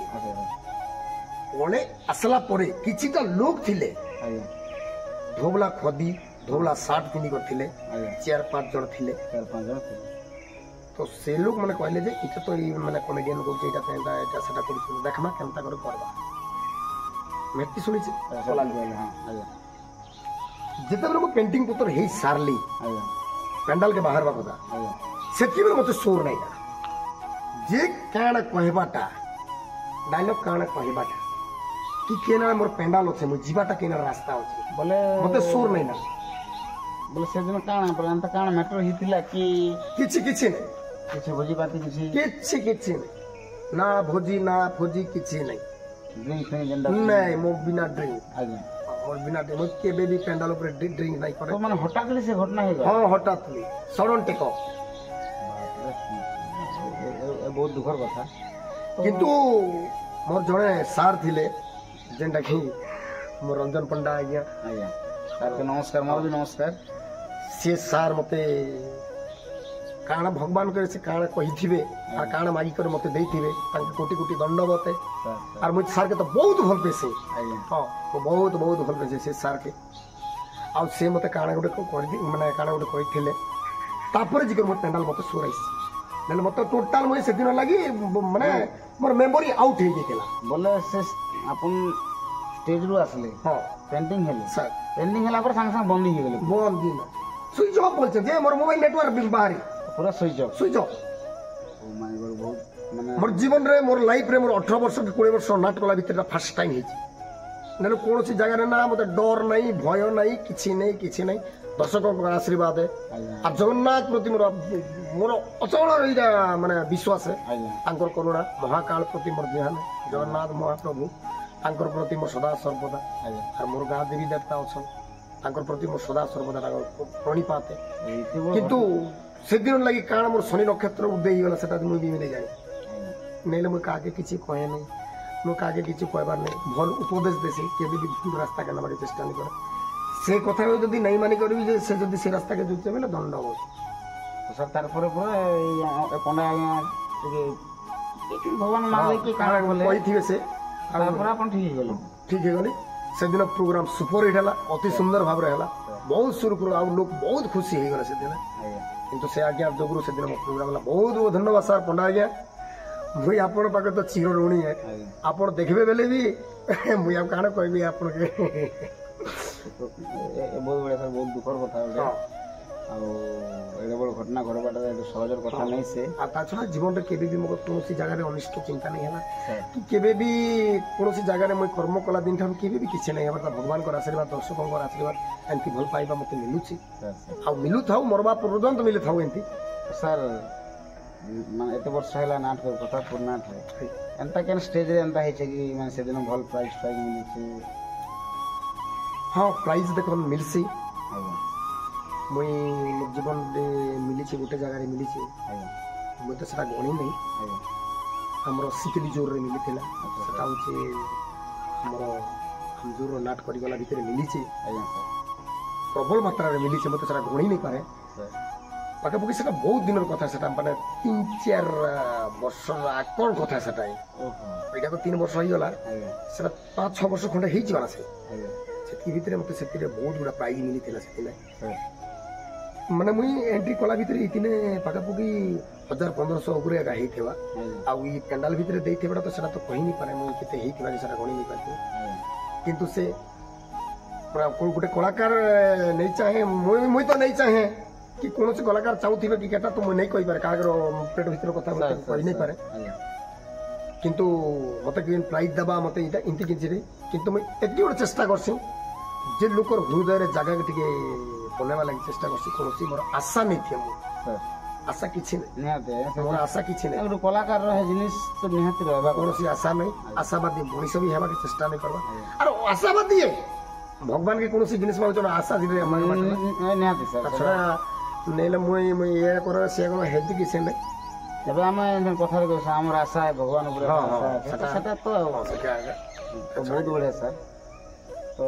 पळे आसला परे किछिटा लोग थिले
आज्ञा
धोबला खदी धोबला सार्ट पिनी करथिले
आज्ञा
4-5 जण थिले
4-5 जण थे
तो से लोग माने कहले जे इटा तो ई माने कॉमेडियन को एटा तेंदा एटा सेटा कर देखमा केनता कर करबा मेटी सुनी छी
चला गेल हां आज्ञा
जेते बेर को पेंटिंग पत्र हे सारली
आज्ञा
पेंडाल के बाहर बा कथा
आज्ञा
सेति बेर मते सोर नहीं का जे काण कहबाटा डायलॉग काण कहबाटा कि केना मोर पेंडाल अछि मो जीवाटा केना रास्ता अछि
बोले
मते सोर नहीं ना
बोले से दिन काण पर काण मैटर हितिला कि
किछि किछि नहीं
किछि भोजी बात किछि
किछि किछि नहीं ना भोजी ना फौजी किछि नहीं
ड्रिंक नहीं जंदा
नहीं मो बिना ड्रिंक
आज्ञा
मोर बिना ड्रिंक मो केबे भी पेंडाल ऊपर ड्रिंक नहीं करे
तो माने हठात से घटना हे गया
हां हठात ली सडन टेक ऑफ
बहुत दुखर कथा
किंतु मोर जणे सार थिले जेंटा कि मोर रंजन पंडा आज्ञा
आज्ञा सर के नमस्कार मोर भी नमस्कार
से सार मते काण भगवान करे से काण कहिथिबे आ काण मागी करे मते देइथिबे तांके कोटि कोटि दंडवत
सर
और मुझ सार के तो बहुत भल पेसे
आज्ञा
हां तो बहुत भल पेसे से सार के आ से मते काण गोटे कर दी माने काण गोटे कहिथिले तापर जिकर मोर पेंडाल मते सोराइस नले मते टोटल मुझे से दिन लागि माने मोर मेमोरी आउट हे गेला
बोले से अपन स्टेज रु आसले
हां
पेंटिंग हेले
सर
पेंटिंग हेला पर संग संग बंद ही गेले
बंद दिन स्विच ऑफ बोलछे जे मोर मोबाइल नेटवर्क बाहरी
पूरा switch off
switch of
oh my God बहुत माने
मोर जीवन रे मोर लाइफ रे मोर 18 वर्ष के 20 वर्ष नाट कला भीतर फर्स्ट टाइम हेची नले कोनोसी जगह रे ना मते डर नहीं भय नहीं किछि नहीं ଦର୍ଶକଙ୍କ ଆଶୀର୍ବାଦ
ଆଜ୍ଞା
আর জগন্নাথ প্রতি মোর অচল এইটা মানে বিশ্বাস
ଆଜ୍ଞା
তাঙ্কর করুণা মহাকাল প্রতি মোর ধ্যান জগন্নাথ মহাপ্রভু তাঙ্কর প্রতি মোর সদা সর্বদা
ଆଜ୍ଞା
আর মোর গাঁ দেবী দেবতা অছন তাঙ্কর প্রতি মোর সদা সর্বদা প্রণিপাতে
ଏଇଠି ବଡ଼
কিন্তু সেদিন লাগি কারণ মোর শনি নক্ষত্র উদয় হয়েগলা সেটা মুই বি নেই জানি নেইলে মুই কাকে কিছু কহে নাই মুই কাকে কিছু কহবার নেই ভাল উপদেশ দেছি কেবে বি ভুল রাস্তা কেন আমার চেষ্টা নি করে সে কথা যদি নাই মানি করবি যে সে যদি সে রাস্তাকে যুক্ত বলে দণ্ড হব
ତ ସାର୍ ତାରପରେ ପରେ ଏଇ ପଣ୍ଡା ଆଜ୍ଞା ଟିକେ ଭଗବାନ ମାନିଲେ କି କାଣା ଗଲେ
କହିଥିବେ ସେ
ତାରପରେ ଆପଣ ଠିକ ହେଇଗଲେ
ঠিক হয়ে গলি সেদিন প্রোগ্রাম সুপর হিট হলা অতি সুন্দর ভাবে হলা বহুত সুরকুর আর লোক বহুত খুশি হয়ে গেলে সেদিন
ଆଜ୍ଞା
কিন্তু সে আজ্ঞা যোগରୁ সেদিন ମୋ ପ୍ରୋଗ୍ରାମ ହେଲା ବହୁତ ବହୁତ ଧନ୍ୟବାଦ ସାର୍ ପଣ୍ଡା ଆଜ୍ଞା ମୁଇଁ ଆପଣ ପାଖରେ ତ ଚିର ଋଣୀ ହେ
ଆଜ୍ଞା
ଆପଣ ଦେଖିବେ ବେଲେ ବି ମୁଇଁ ଆଉ କାଣା କହିବି ଆପଣକେ
ବହୁତ ବଢ଼ିଆ ସାର୍ ବହୁତ ଦୁଃଖର କଥା ଗୋଟେ ଆଉ ଏଡ଼େ ବଡ଼ ଘଟଣା ଘଟବାଟା ଏତେ ସହଜର କଥା ନାହିଁ ସେ
আর তাছাড়া জীবনরে কেবে বি মোর কোনসি জায়গায় অনিষ্ট চিন্তা নাই হেলা
ସାର୍
କି କେବେ ବି କୌଣସି ଜାଗାରେ ମୁଇଁ କର୍ମ କଲା ଦିନ ଠାରୁ କେବେ ବି କିଛି ନାହିଁ ହେବାର ଭଗବାନଙ୍କର ଆଶୀର୍ବାଦ ଦର୍ଶକଙ୍କର ଆଶୀର୍ବାଦ ଏମିତି ଭଲ ପାଇବା ମୋତେ ମିଳୁଛି
ସାର୍ ସାର୍
ଆଉ ମିଳୁଥାଉ ମରବା ପର୍ଯ୍ୟନ୍ତ ମିଳିଥାଉ ଏମିତି
ସାର୍ ମାନେ ଏତେ ବର୍ଷ ହେଲା ନାଟ ପ୍ରତାପପୁର ନାଟରେ ଏନ୍ତା କେନ୍ ଷ୍ଟେଜ୍ରେ ଏନ୍ତା ହେଇছে କି ମାନେ ସେଦିନ ଭଲ ପ୍ରାଇଜ୍ ଫ୍ରାଇଜ୍ ମିଳିଛି
ହଁ ପ୍ରାଇଜ୍ ଦେଖୁନ୍ ମିଲ୍ସି
ଆଜ୍ଞା
ମୁଇଁ ମୋ ଜୀବନରେ ମିଳିଛି ଗୋଟେ ଜାଗାରେ ମିଳିଛି
ଆଜ୍ଞା
ମୁଇଁ ତ ସେଟା ଗଣି ନାହିଁ
ଆଜ୍ଞା
ଆମର ଶିକିଲି ଜୋରରେ ମିଳିଥିଲା ସେଟା ହେଉଛି ଆମର ଜୋର ନାଟ କରିଗଲା ଭିତରେ ମିଳିଛି
ଆଜ୍ଞା ସାର୍
ପ୍ରବଳ ମାତ୍ରାରେ ମିଳିଛି ମୋତେ ସେଟା ଗଣି ନେଇ ପାରେ
ସାର୍
ପାଖାପାଖି ସେଟା ବହୁତ ଦିନର କଥା ସେଟା ମାନେ 3-4 ବର୍ଷ ଆଗର କଥା ସେଟା
ଓହୋ
ଏଇଟା ତ 3 ବର୍ଷ ହେଇଗଲା
ଆଜ୍ଞା
ସେଟା 5-6 ବର୍ଷ ଖଣ୍ଡେ ହେଇଯିବ ନା ସେ
ଆଜ୍ଞା
ସେତିକି ଭିତରେ ମୋତେ ସେଥିରେ ବହୁତ ଗୁଡ଼ା ପ୍ରାଇଜ୍ ମିଳିଥିଲା ସେଥିପାଇଁ
ସାର୍
ମାନେ ମୁଇଁ ଏଣ୍ଟ୍ରି କଲା ଭିତରେ ଏଇଥିନେ ପାଖାପାଖି 1000-1500 ଉପରେ ଏକା ହେଇଥିବା
ଆଜ୍ଞା
ଆଉ ଇ ପେଣ୍ଡାଲ ଭିତରେ ଦେଇଥିବାଟା ତ ସେଟା ତ କହି ନି ପାରେ ମୁଇଁ କେତେ ହେଇଥିବା ଯେ ସେଟା ଗଣି ନି ପାରେ
ଆଜ୍ଞା
କିନ୍ତୁ ସେ ପୁରା ଗୋଟେ କଳାକାର ନେଇ ଚାହେଁ ମୁଇଁ ତ ନେଇ ଚାହେଁ କି କୌଣସି କଳାକାର ଚାହୁଁଥିବେ କି କେଟା ତ ମୁଇଁ ନେଇ କହିପାରେ କାହାର ପେଟ ଭିତର କଥା ମୋତେ କହି ନେଇ ପାରେ
ଆଜ୍ଞା
କିନ୍ତୁ ମୋତେ କି ପ୍ରାଇଜ୍ ଦେବା ମୋତେ ଏଇଟା ଏମିତି କିଛି ନାହିଁ କିନ୍ତୁ ମୁଇଁ ଏତିକି ଗୋଟେ ଚେଷ୍ଟା କରସି ଯେ ଲୋକର ହୃଦୟରେ ଜାଗାକେ ଟିକେ ବନେଇବା ଲାଗି ଚେଷ୍ଟା କରସି କୌଣସି ମୋର ଆଶା ନେଇ ଥିଏ ମୁଁ
ସାର୍
ଆଶା କିଛି ନାହିଁ
ନିହାତି
ମୋର ଆଶା କିଛି ନାହିଁ
ଗୋଟେ କଳାକାରର ହେ ଜିନିଷ ତ ନିହାତି ରହିବା
କୌଣସି ଆଶା ନାହିଁ ଆଶାବାଦୀ ମଣିଷ ବି ହେବାକେ ଚେଷ୍ଟା ନାହିଁ କରିବା ଆର ଆଶାବାଦୀ ଭଗବାନ କି କୌଣସି ଜିନିଷ ମାଗୁଛନ୍ ଆଶା ଦିନେ
ନିହାତି ସାର୍
ଛଡ଼ା ନେଇଲେ ମୁଇଁ ଇଏ କର ସିଏ କର ହେନ୍ତି କିଛି ନାହିଁ
ଏବେ ଆମେ କଥାରେ କହୁଛୁ ଆମର ଆଶା ଭଗବାନ ଉପରେ
ହଁ,
ଆଶା
ହଁ,
ଅଛି।
ସେଟା-
ସେଟା ତ
ସେଟା ଆଜ୍ଞା
ତ ବହୁତ ବଢ଼ିଆ ସାର୍ ତ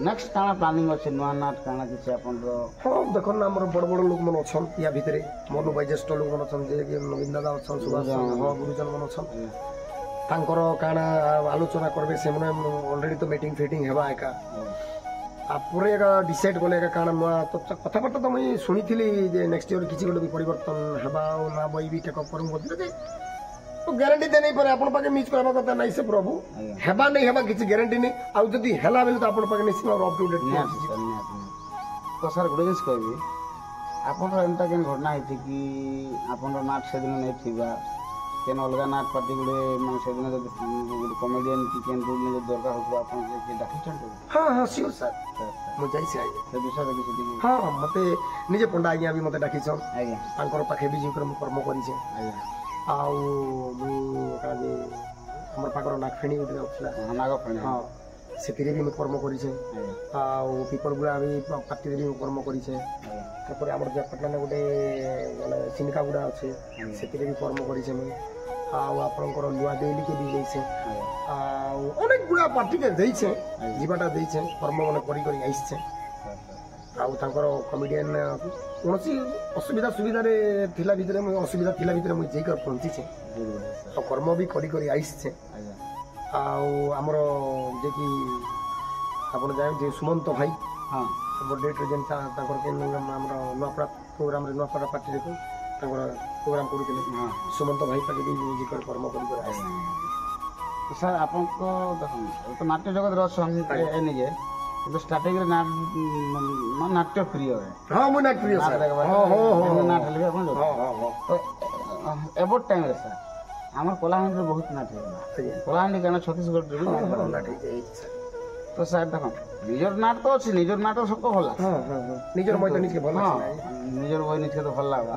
ନେକ୍ସଟ କାଣା ପ୍ଲାନିଂ ଅଛି ନୂଆ ନାଟ କାଣା କିଛି ଆପଣଙ୍କର
ହଁ ଦେଖୁନ୍ ଆମର ବଡ଼ ବଡ଼ ଲୋକମାନେ ଅଛନ୍ ୟା ଭିତରେ ମନୁ ବୈଜ୍ୟେଷ୍ଠ ଲୋକମାନେ ଅଛନ୍ ଯେକି ନବୀନ ଦାଦା ଅଛନ୍ ସୁଭାଷ ହଁ ଗୁରୁଜନ ମାନେ ଅଛନ୍
ଆଜ୍ଞା
ତାଙ୍କର କାଣା ଆଲୋଚନା କରିବେ ସେମାନେ ଅଲରେଡ଼ି ତ ମିଟିଂ ଫିଟିଂ ହେବା ଏକା ପରେ ଏକା ଡିସାଇଡ୍ କଲେ ଏକା କାଣା ନୂଆ ତ କଥାବାର୍ତ୍ତା ତ ମୁଇଁ ଶୁଣିଥିଲି ଯେ ନେକ୍ସଟ ଇୟର କିଛି ଗୋଟେ ବି ପରିବର୍ତ୍ତନ ହେବା ଆଉ ନା ବହି ବି ଟେକଅପ୍ କରିବୁ ବୋଧେ ଯେ ଗ୍ୟାରେଣ୍ଟି ଦେଇ ନେଇ ପାରେ ଆପଣ ପାଖେ ମିସ୍ କରିବା କଥା ନାହିଁ ସେ ପ୍ରଭୁ
ଆଜ୍ଞା
ହେବା ନାହିଁ ହେବା କିଛି ଗ୍ୟାରେଣ୍ଟି ନାହିଁ ଆଉ ଯଦି ହେଲା ବେଲେ ତ ଆପଣ ପାଖେ ନିଶ୍ଚିତ ଅପ୍ ଟୁ ଡେଟ୍
ନିହାତି ସାର୍ ନିହାତି ତ ସାର୍ ଗୋଟେ ଜିନିଷ କହିବି ଆପଣଙ୍କର ଏନ୍ତା କେନ୍ ଘଟଣା ହେଇଛି କି ଆପଣଙ୍କର ନାଟ ସେଦିନ ନେଇଥିବା କେନ୍ ଅଲଗା ନାଟ ପାର୍ଟି ଗୋଟେ ମାନେ ସେଦିନ ଯଦି ଗୋଟେ କମେଡ଼ିଆନ୍ କି କେନ୍ ରୋଲ୍ ଯଦି ଦରକାର ହେଉଥିବ ଆପଣ କିଏ ଡାକିଛନ୍ତି
ହଁ ହଁ ସିଓର ସାର୍
ସାର୍
ମୁଁ ଯାଇଛି ଆଜ୍ଞା
ସେ ବିଷୟରେ କିଛି ଟିକେ
ହଁ ମୋତେ ନିଜେ ପଣ୍ଡା ଆଜ୍ଞା ବି ମୋତେ ଡାକିଛନ୍
ଆଜ୍ଞା
ତାଙ୍କର ପାଖେ ବି ଯାଇକରି ମୁଁ କର୍ମ କରିଛେ
ଆଜ୍ଞା
ଆଉ ମୁଇଁ କାଣା ଯେ ଆମର ପାଖର ନାଗଫେଣି ଗୋଟେ ଅଥିଲା
ନାଗ ଫେଣି
ହଁ ସେଥିରେ ବି ମୁଁ କର୍ମ କରିଛେ
ଆଜ୍ଞା
ଆଉ ପିପଳଗୁଡ଼ା ବି ପାର୍ଟିରେ ବି ମୁଁ କର୍ମ କରିଛେ
ଆଜ୍ଞା
ତାପରେ ଆମର ଜୟପାଟଣାରେ ଗୋଟେ ମାନେ ଚିନିକା ଗୁଡ଼ା ଅଛି ସେଥିରେ ବି କର୍ମ କରିଛେ ମୁଇଁ ଆଉ ଆପଣଙ୍କର ନୂଆ ଦେଲିକେ ବି ଯାଇଛେ
ଆଜ୍ଞା
ଆଉ ଅନେକ ଗୁଡ଼ା ପାର୍ଟିକେ ଦେଇଛେ ଯିବାଟା ଦେଇଛେ କର୍ମ ମାନେ କରି କରି ଆସିଛେ ଆଉ ତାଙ୍କର କମେଡ଼ିଆନ୍ କୌଣସି ଅସୁବିଧା ସୁବିଧାରେ ଥିଲା ଭିତରେ ମୁଇଁ ଅସୁବିଧା ଥିଲା ଭିତରେ ମୁଇଁ ଯାଇକରି ପହଞ୍ଚିଛେ ଆଉ କର୍ମ ବି କରି କରି ଆସିଛେ
ଆଜ୍ଞା
ଆଉ ଆମର ଯିଏକି ଆପଣ ଜାଣିବେ ସୁମନ୍ତ ଭାଇ
ହଁ
ଆମର ଡେଟ୍ରେ ଯେନ୍ତା ତାଙ୍କର କେନ୍ ଆମର ନୂଆପଡ଼ା ପ୍ରୋଗ୍ରାମରେ ନୂଆପଡ଼ା ପାର୍ଟିରେ ତାଙ୍କର ପ୍ରୋଗ୍ରାମ କରୁଥିଲେ
ହଁ
ସୁମନ୍ତ ଭାଇ ପାଖେ ବି ନିଜେ କର୍ମ କରି କରି ଆସିଛେ
ତ ସାର୍ ଆପଣଙ୍କ ଦେଖନ୍ତୁ ଏବେ ତ ନାଟ୍ୟ ଜଗତରେ ଅଛନ୍ ଏ ନିଜେ କିନ୍ତୁ ଷ୍ଟାର୍ଟିଂରେ ନାଟ୍ୟ ପ୍ରିୟ
ହଁ ମୁଁ ନାଟ ପ୍ରିୟ ସାର୍ ହଁ ହଁ ହଁ
ନାଟ ହେଲେ ବି ଆପଣ
ହଁ ହଁ ହଁ
ତ ଏବର ଟାଇମ୍ରେ ସାର୍ ଆମର କଳାହାଣ୍ଡିରେ ବହୁତ ନାଟ ହେଇଗଲା
ଆଜ୍ଞା
କଳାହାଣ୍ଡି କାରଣ ଛତିଶଗଡ଼ରେ ବି ନାଟ
ହଁ
ହେଇଗଲା।
ନାଟ ହେଇଛି ସାର୍
তো স্যার দেখুন নিজের নাট তো আছে নিজের নাট সবকে ভাল লাগে
হ্যাঁ হ্যাঁ হ্যাঁ নিজের মতো নিজকে ভাল
হ্যাঁ
লাগছে
নিজের বই নিজকে তো ভাল লাগবা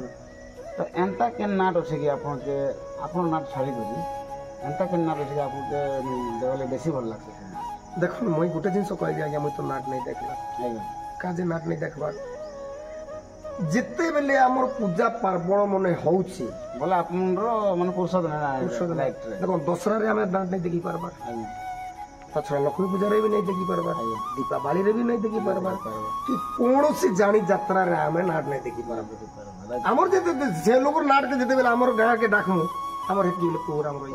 তো এন্তা কেন নাট আছে কি আপনাকে আপনার নাট ছাড়ি করি এন্তা কেন নাট আছে কি আপনাকে দেখলে বেশি ভাল লাগছে সে নাট?
দেখুন মুই গোটে জিনিস কইবি আজ্ঞা মুই তো নাট নাই দেখলা
আଜ୍ଞା
কাজে নাট নাই দেখবার যেতেবেলে আমার পূজা পার্বণ মনে হଉଛି
ବୋଲେ ଆପଣଙ୍କର ମାନେ ପୁରୁଷୋତ୍ତମ ରାଇଟ୍ରେ
দেখুন দশরারে আমি নাট নাই দেখি পারবার
ଆଜ୍ଞା
তাছাড়া লক্ষ্মী পূজারে বি নাই দেখি পারবার
ଆଜ୍ଞା
দীপাবলিরে বি নাই দেখি পারবার কি কৌଣସି জানি যাত্রারে আমি নাট নাই দেখি পারবার আমার যেতে যে লোক নাটকে যেতেবেলে আমার গাঁকে ডাকমু আমার হেতকি বলে প্রোগ্রাম রই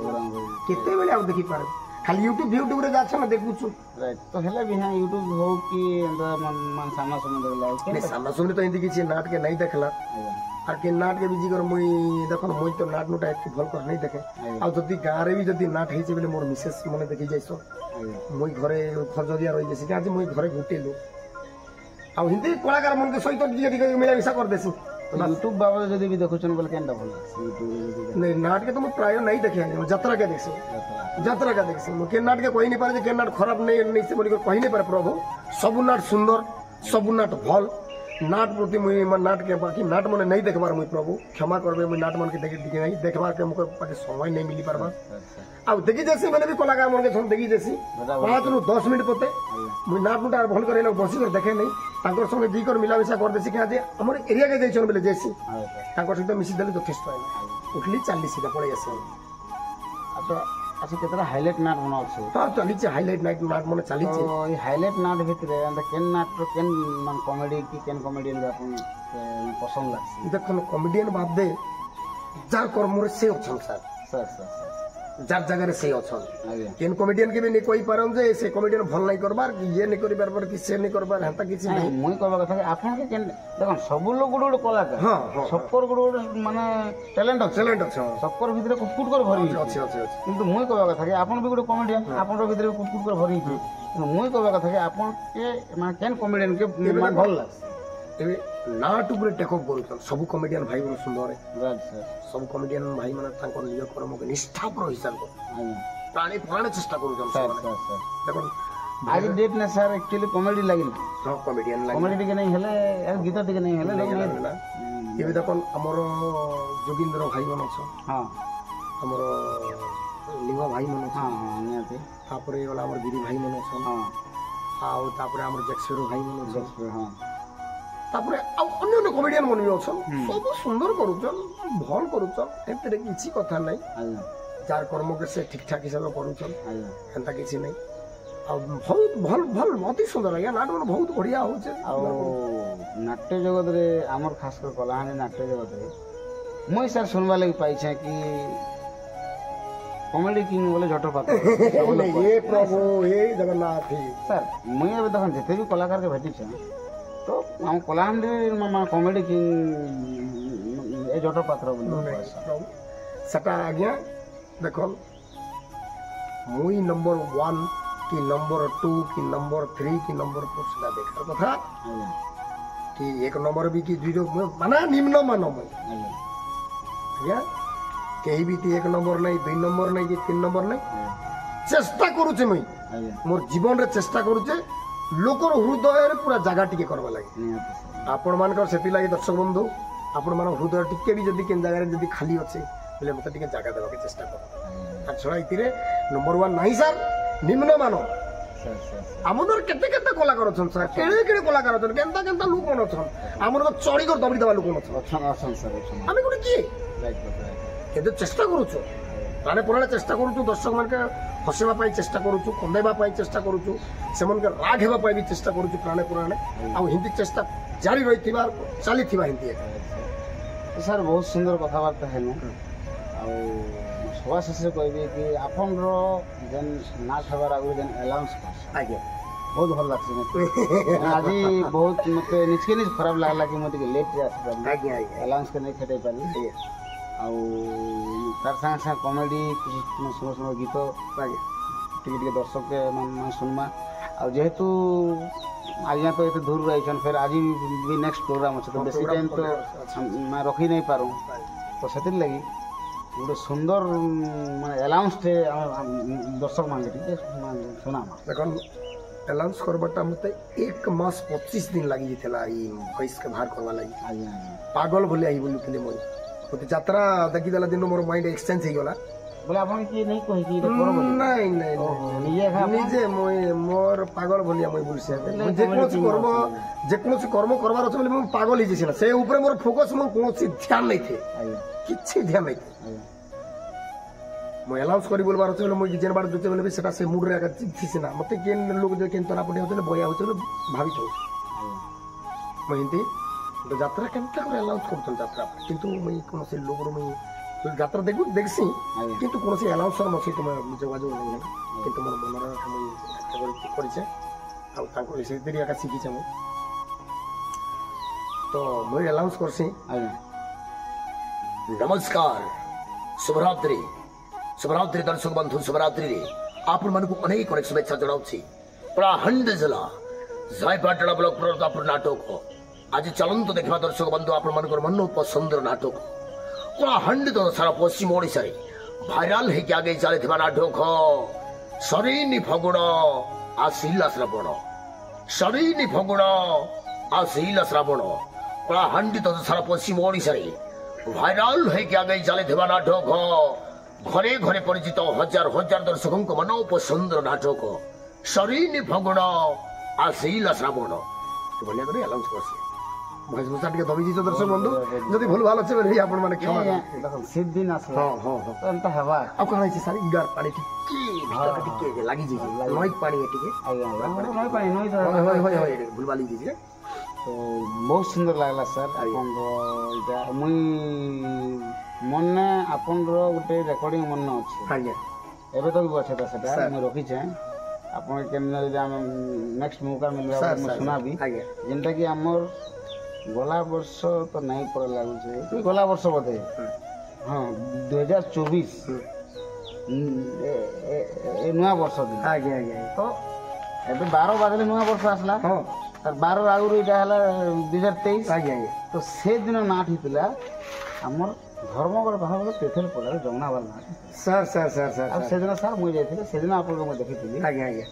কেতেবেলে আর দেখি পারবে খালি ୟୁଟ୍ୟୁବରେ ଯାଛ ନା ଦେଖୁଛୁ
ରାଇଟ୍ ତ ହେଲେ ବି ହଁ ୟୁଟ୍ୟୁବ ହଉ କି ଏନ୍ତା ମାନେ ସାମ୍ନା ସାମ୍ନା ଦେଖିଲା
ନାଇଁ ସାମ୍ନା ସାମ୍ନି ତ ଏମିତି କିଛି ନାଟକେ ନାଇଁ ଦେଖଲା
ଆଜ୍ଞା
আর কে নাটকে বিজি কর মুই দেখুন মুই তো নাট নুটা একটু ভাল করে নাই দেখে আর যদি গাঁরে বি যদি নাট হয়েছে বলে মোর মিসেস মনে দেখি যাইছ
ଆଜ୍ଞା
মুই ঘরে খরজদিয়া রই যাইছি আজ মুই ঘরে ঘুটেলু আর হিন্দি কলাকার মনকে সহিত ଟିକେ ଟିକେ মিলামিশা করদেছি
ୟୁଟ୍ୟୁବ ବାବଦରେ ଯଦି ବି ଦେଖୁଛନ୍ତି ବୋଲେ କେନ୍ତା ଭଲ ଲାଗ୍ସି ୟୁଟ୍ୟୁବରେ ଯଦି
नहीं नाट के तो मैं प्राय नहीं देखे यात्रा के देखसी यात्रा का देखसी मुझे नाट के कही नहीं पारे के नाट खराब नहीं से बोली कही नहीं पारे प्रभु सब नाट सुंदर सब नाट भल नाट प्रति मुई नाट के बाकी नाट मने नहीं देखबार मुई प्रभु क्षमा करबे मुई नाट मन के देखि नहीं देखबार के मुके पाके समय नहीं मिली पारबा अब देखी जैसी मैंने भी कलाकार मन के छन देखी जैसी 5 रु 10 मिनट पते मुई नाट नुटा भल करे लोग बसी कर देखे नहीं तांकर संगे जी कर मिलामिशा कर देसी के आज हमर एरिया के जैसन बोले जैसी तांकर सहित मिसी देले যথেষ্ট হয় উঠলি চাললি সিধা পড়ে আসে
আচ্ছা আচ্ছা কেতটা হাইলাইট নাট মনে আছে
তার চালিছে হাইলাইট নাইট নাট মনে চালিছে
তো এই হাইলাইট নাট ভিতরে এন্তা কেন নাটর কেন মানে কমেডি কি কেন কমেডিয়ান আপন পছন্দ লাগছে
দেখুন কমেডিয়ান বাদ দে যার কর্মরে সে অছন স্যার
স্যার স্যার
যার জায়গায় সে অছন
আଜ୍ଞା
কেন কমেডিয়ান কে বি নি কই পারন যে সে কমেডিয়ান ভাল নাই করবার কি ইয়ে নি করি পারবার কি সে নি করবার হেতা কিছু নাই
মুই কবা কথা আপনাকে কেন দেখুন সবু লোক গুড় গুড় কলাকার
হ্যাঁ হ্যাঁ
সবকর গুড় গুড় মানে ট্যালেন্ট আছে
ট্যালেন্ট আছে
সবকর ভিতরে কুটকুট করে ভরি
আছে আছে আছে
কিন্তু মুই কবা কথা কি আপন বি গুড় কমেডিয়ান আপনার ভিতরে কুটকুট করে ভরি কিন্তু মুই কবা কথা কি আপনাকে মানে কেন কমেডিয়ান কে মানে ভাল লাগছে
ଏବେ ନାଟ ଉପରେ ଟେକଅପ୍ କରୁଛନ୍ତି ସବୁ କମେଡିଆନ ଭାଇ ମାନେ ସୁନ୍ଦର
রাইট স্যার
ସବୁ କମେଡିଆନ ଭାଇ ମାନେ ତାଙ୍କର ନିଜ କର୍ମକୁ ନିଷ୍ଠାପର ହିସାବ
ଆଜ୍ଞା
ପ୍ରାଣୀ ପ୍ରାଣୀ ଚେଷ୍ଟା କରୁଛନ୍ତି
স্যার
ସେମାନେ
স্যার স্যার
ଦେଖନ୍ତୁ
आज डेट ने सर एक्चुअली कॉमेडी लगिला
ହଁ କମେଡିଆନ ଲାଗି
कॉमेडी टिके नहीं हेले यार गीत टिके नहीं हेले लोग नहीं
ହେଲା ଏବେ ଦେଖନ୍ତୁ ଆମର ଯୋଗୀନ୍ଦ୍ର ଭାଇ ମାନେ ଅଛ
हां
ଆମର ଲିଙ୍ଗ ଭାଇ ମାନେ ଅଛ
हां हां नियति
ତାପରେ ଗଲା ଆମର ଗିରି ଭାଇ ମାନେ ଅଛ
हां
ଆଉ ତାପରେ ଆମର ଜେକ୍ସର ଭାଇ ମାନେ ଅଛ
हां
ତାପରେ ଆଉ ଅନ୍ୟ ଅନ୍ୟ କମେଡିଆନ ମାନେ ବି ଅଛନ୍ ସବୁ ସୁନ୍ଦର କରୁଛନ୍ ଭଲ କରୁଛନ୍ ଏଥିରେ କିଛି କଥା ନାହିଁ
आया
ଯାର କର୍ମକେ ସେ ଠିକ ଠାକ ହିସାବରେ କରୁଛନ୍
आया
ଏନ୍ତା କିଛି ନାହିଁ ଆଉ ବହୁତ ଭଲ ଭଲ ଅତି ସୁନ୍ଦର ଆଜ୍ଞା ନାଟ ମାନେ ବହୁତ ବଢିଆ ହଉଛେ
ଆଉ ନାଟ୍ୟ ଜଗତରେ ଆମର ଖାସ କରି କଳାହାଣ୍ଡି ନାଟ୍ୟ ଜଗତରେ ମୁଇଁ ସାର୍ ଶୁଣବା ଲାଗି ପାଇଛେ କି କମେଡି କିଙ୍ଗ ବୋଲେ ଝଟପାତ
ଏ ପ୍ରଭୁ ହେ ଜଗନ୍ନାଥ
ସାର୍ ମୁଇଁ ଏବେ ଦେଖ ଯେତେ ବି କଳାକାରକେ ଭେଟିଛେ ତ ଆମ କଳାହାଣ୍ଡି କମେଡି କିଙ୍ଗ ଏ ଝଟପାତ୍ର ବୋଲି
ପ୍ରଭୁ ସେଟା ଆଜ୍ଞା ଦେଖନ୍ ମୁଇଁ ନମ୍ବର 1 କି ନମ୍ବର 2 କି ନମ୍ବର 3 କି ନମ୍ବର 4 ସେଟା ଦେଖାର କଥା
ଆଜ୍ଞା
କି ଏକ ନମ୍ବର ବି କି ଦୁଇ ମାନେ ନିମ୍ନ ମାନ ମୁଇଁ
ଆଜ୍ଞା
ଆଜ୍ଞା କେହି ବି ଏକ ନମ୍ବର ନାହିଁ 2 ନମ୍ବର ନାହିଁ କି 3 ନମ୍ବର ନାହିଁ ଚେଷ୍ଟା କରୁଛେ ମୁଇଁ
ଆଜ୍ଞା
মোর জীবনে চেষ্টা করুছে লোকর হৃদয়ের পুরা জায়গা টিকে করবা লাগে
ନିହାତି ସାର୍
আপন মানকর সেতি লাগি দর্শক বন্ধু আপন মান হৃদয় টিকে বি যদি কেন জায়গায় যদি খালি আছে বলে মতে টিকে জায়গা দেওয়াকে চেষ্টা কর আর ছড়া ইতিরে নম্বর 1 নাই স্যার নিম্ন মান
ସାର୍ ସାର୍
আমাদের কেতে কেতে কলাকার অছন স্যার কেড়ে কেড়ে কলাকার অছন কেনতা কেনতা লোক অছন আমার তো চড়ি কর দবড়ি দেওয়া লোক অছন
ଅଛନ୍ ଅଛନ୍ ସାର୍ ଅଛନ୍
আমি কোন কি
ରାଇଟ୍ ରାଇଟ୍
কেতে চেষ্টা করুছো প্রাণে পুরাণে চেষ্টা করুଛୁ দর্শক মানকে হসেবা পাই চেষ্টা করুଛୁ কন্দাইবা পাই চেষ্টা করুଛୁ সেমনকে রাগ হেবা পাই বি চেষ্টা করুଛୁ প্রাণে পুরাণে ଆଉ হিন্দি চেষ্টা জারি রইথিবা চালিথিবা হিন্দি
ସାର୍ ବହୁତ ସୁନ୍ଦର କଥାବାର୍ତ୍ତା ହେଲୁ ଆଉ ସଭା ଶେଷରେ କହିବି କି ଆପଣର ଯେନ୍ ନାଚ ହେବାର ଆଗରୁ ଯେନ୍ ଆନାଉନ୍ସ କରସ
ଆଜ୍ଞା
ବହୁତ ଭଲ ଲାଗ୍ସି ମୋତେ ଆଜି ବହୁତ ମୋତେ ନିଜକେ ନିଜ ଖରାପ ଲାଗିଲା କି ମୁଁ ଟିକେ ଲେଟ୍ରେ ଆସିପାରିଲି
ଆଜ୍ଞା ଆଜ୍ଞା
ଆନାଉନ୍ସକେ ନେଇ ଖେଟେଇ ପାରିଲି ଆଉ ତାର ସାଙ୍ଗେ ସାଙ୍ଗେ କମେଡ଼ି କିଛି ସୁନ୍ଦର ସୁନ୍ଦର ଗୀତ
ଆଜ୍ଞା
ଟିକେ ଟିକେ ଦର୍ଶକକେ ମାନେ ଶୁଣମା ଆଉ ଯେହେତୁ ଆଜ୍ଞା ତ ଏତେ ଦୂର ରହିଛନ୍ ଫେର୍ ଆଜି ବି ନେକ୍ସଟ ପ୍ରୋଗ୍ରାମ ଅଛି ତ ବେଶୀ ଟାଇମ୍ ତ ରଖି ନାଇଁ ପାରୁ ତ ସେଥିର୍ ଲାଗି ଗୋଟେ ସୁନ୍ଦର ମାନେ ଆନାଉନ୍ସଟେ ଦର୍ଶକ ମାନେ ଟିକେ ଶୁଣାମା
ଦେଖନ୍ अलाउंस करबाटा मते 1 मास 25 दिन लागि जेतला ई वॉइस के बाहर करवा लागि
आज्ञा आज्ञा
पागल भले आई बोलुतले मोर मते यात्रा देखि देला दिन मोर माइंड एक्सचेंज हे गला
बोले आपण की नहीं कहि कि करो बोले
नहीं नहीं
निजे खा
निजे मोर पागल भलिया मैं बोलसे जे कोनोसी कर्म करबार अछि बोले मैं पागल ही जेसी ना से ऊपर मोर फोकस मोर कोनोसी ध्यान नहीं थे
आज्ञा
किछि ध्यान नहीं थे
आज्ञा
मैं अलाउंस करी बोलबार अछि बोले मैं जेन बार जते बोले सेटा से मूड रे थिसी ना मते केन लोग जे केन तना पडे होतले बया होतले भाबी तो मैं हिंदी तो यात्रा केनता करे अलाउंस करतन यात्रा किंतु मैं कोनोसी लोग रो मैं यात्रा देखू देखसी किंतु कोनोसी अलाउंसर नसी तुम जोगाजोग नहीं किंतु मोर मनरा मैं करिছে आ ताको से देरिया का सिखिছে मैं तो मैं अलाउंस करसी
आज्ञा
नमस्कार शुभरात्रि शुभरात्रि दर्शक बंधु शुभरात्रि रे आपण मन को अनेक अनेक शुभेच्छा जनाउछि पूरा हंड जिला जायपाटला ब्लॉक प्रतापपुर नाटक आज चलंत देखा दर्शक बंधु आपण मन को मन पसंद नाटक पूरा हंड तो सारा पश्चिम ओडिशा रे भाइराल हे के आगे चले थिबा नाटक सरीनी फगुण आसीला श्रावण सरीनी फगुण आसीला श्रावण पूरा हंड तो सारा पश्चिम ओडिशा रे भाइराल हे के आगे चले थिबा नाटक घरे घरे परिचित हजार हजार दर्शकों को मन पसंद नाटक सरीनी फगुण आसीला श्रावण बोलिया करे अलाउंस करसी
भइस मुसा टिके दबी जी दर्शक बंधु जदि भूल भाल अछि रे आपण माने क्षमा
देखो सिद्धि ना
हां हां हां
अंत हवा
अब कहै छी सारी इगार पानी टिके भीतर टिके लागी जी नई पानी टिके
आज्ञा नहीं पानी नहीं था
होय भूल भाली जी
तो बहुत सुंदर लागला सर आपन इटा मुई मन्ने आपन रो गुटे रेकॉर्डिंग मन अछि
आज्ञा
एबे तो भी अच्छा सेटा मैं रखी छे आपन केमने जे हम नेक्स्ट मौका मिलबा मैं सुनाबी
आज्ञा
जेंटा कि हमर गला वर्ष तो नहीं पड़ लागू छे गला वर्ष बोधे हां 2024 ए नया वर्ष दिन
आज्ञा आज्ञा
तो एबे 12 बादले नया वर्ष आसला
हां
तर 12 आगुरु इटा हला 2023
आज्ञा आज्ञा
तो से दिन नाट हितला हमर धर्मगर भाव तेथेल पड़ा जमुनावाल नाट
सर सर सर सर
अब से दिन सर मुई जाइथिले से दिन आपन को मैं देखिथिली
आज्ञा आज्ञा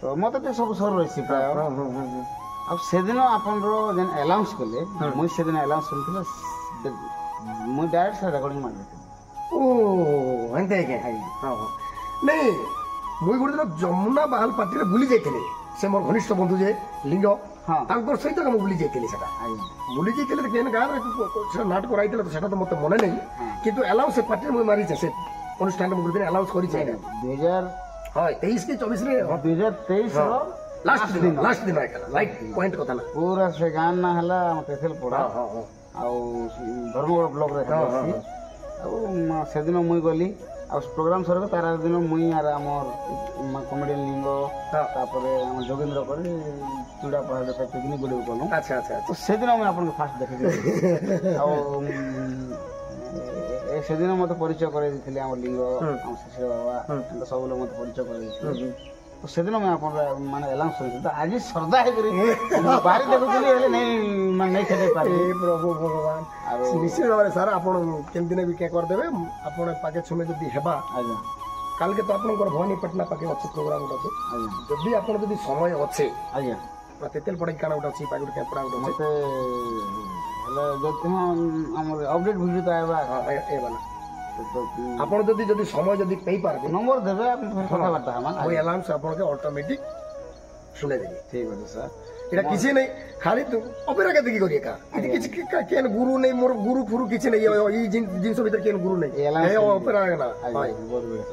तो मते ते सब सर रहिसी प्राय अब से दिन आपन रो जेन अनाउंस कले मुई से दिन अनाउंस करथिले मुई डायरेक्ट से रिकॉर्डिंग मार देथिले
ओ एंते के हां हां नहीं मुई गुड दिन जमुना बाहल पार्टी रे बुली जाइथिले से मोर घनिष्ठ बंधु जे लिंग
हां
तांकर सहित हम बुली जाइथिले सेटा बुली जाइथिले केन गार से नाटक कराइथिले तो सेटा तो मते मने नहीं किंतु अलाउंस से पार्टी मुई मारी से अनुष्ठान में गुड दिन अलाउंस करी छै
2000
हां 23 के 24 रे
2023 रो
लास्ट दिन आइला लाइट पॉइंट कथा ना
पूरा से गान ना हला तेथेल पड़ा
हां हां
आउ धर्मगढ़ ब्लॉक रे हसी आउ से दिन मुई गली आ प्रोग्राम सर तार दिन मुई आर हमर कॉमेडियन लिंग तापरे हम जोगेंद्र करी चूड़ा पहाड़ देखा पिकनिक गुडे गलो
अच्छा अच्छा
तो से दिन मैं आपन फास्ट देखि आउ ए से दिन मते परिचय करे दिथिले हमर लिंग हम शिष्य बाबा तो सब लोग मते परिचय करे दिथिले तो से दिन मैं आपन माने अलाउंस कर तो आज श्रद्धा है करी बाहर देखुली हेले नहीं मन नहीं खेले पारे
हे प्रभु भगवान निश्चित भाव सर आपण केन दिन भी के कर देबे आपण पाके छुमे जदी हेबा
आज्ञा
काल के तो आपण भवानीपटना पाके अछि प्रोग्राम उठा
आज्ञा
जदी आपण जदी समय अछि
आज्ञा
तेतेल पड़े काना उठा अछि पाके कैपड़ा उठा
मते हेले जति हमर अपडेट वीडियो तो आबा
ए वाला आपण जदी समय जदी पई पारबे
नंबर देबे अपन कथा बार्ता हम
ओइ अलार्म से आपण के ऑटोमेटिक सुने देबे
ठीक है सर
एटा किसी नहीं खाली तो ओपेरा के देखि करिए का इति किछि केन गुरु नहीं मोर गुरु फुरु किछि नहीं ई जिंस भीतर केन गुरु नहीं ए ओपेरा ना हाय
बहुत बढ़िया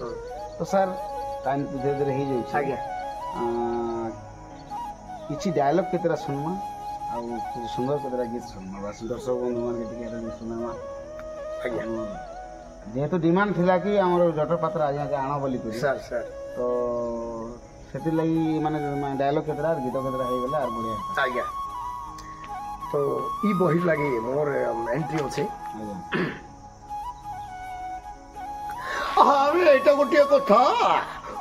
तो सर टाइम धीरे धीरे ही जाई
आज्ञा
किछि डायलॉग के तरह सुनमा आ सुंदर के तरह गीत सुनमा बस दर्शक बंधु मान के टिके सुनामा
आज्ञा
जेहेतु डिमांड थिला कि हमर जटर पात्र आज्ञा के आना बोली करी
सर सर
तो सेति लगी माने डायलॉग के तरह गीत के तरह हे गेला और बढ़िया
आज्ञा तो ई बही लागे मोर एंट्री अछि
अरे एटा गोटे कथा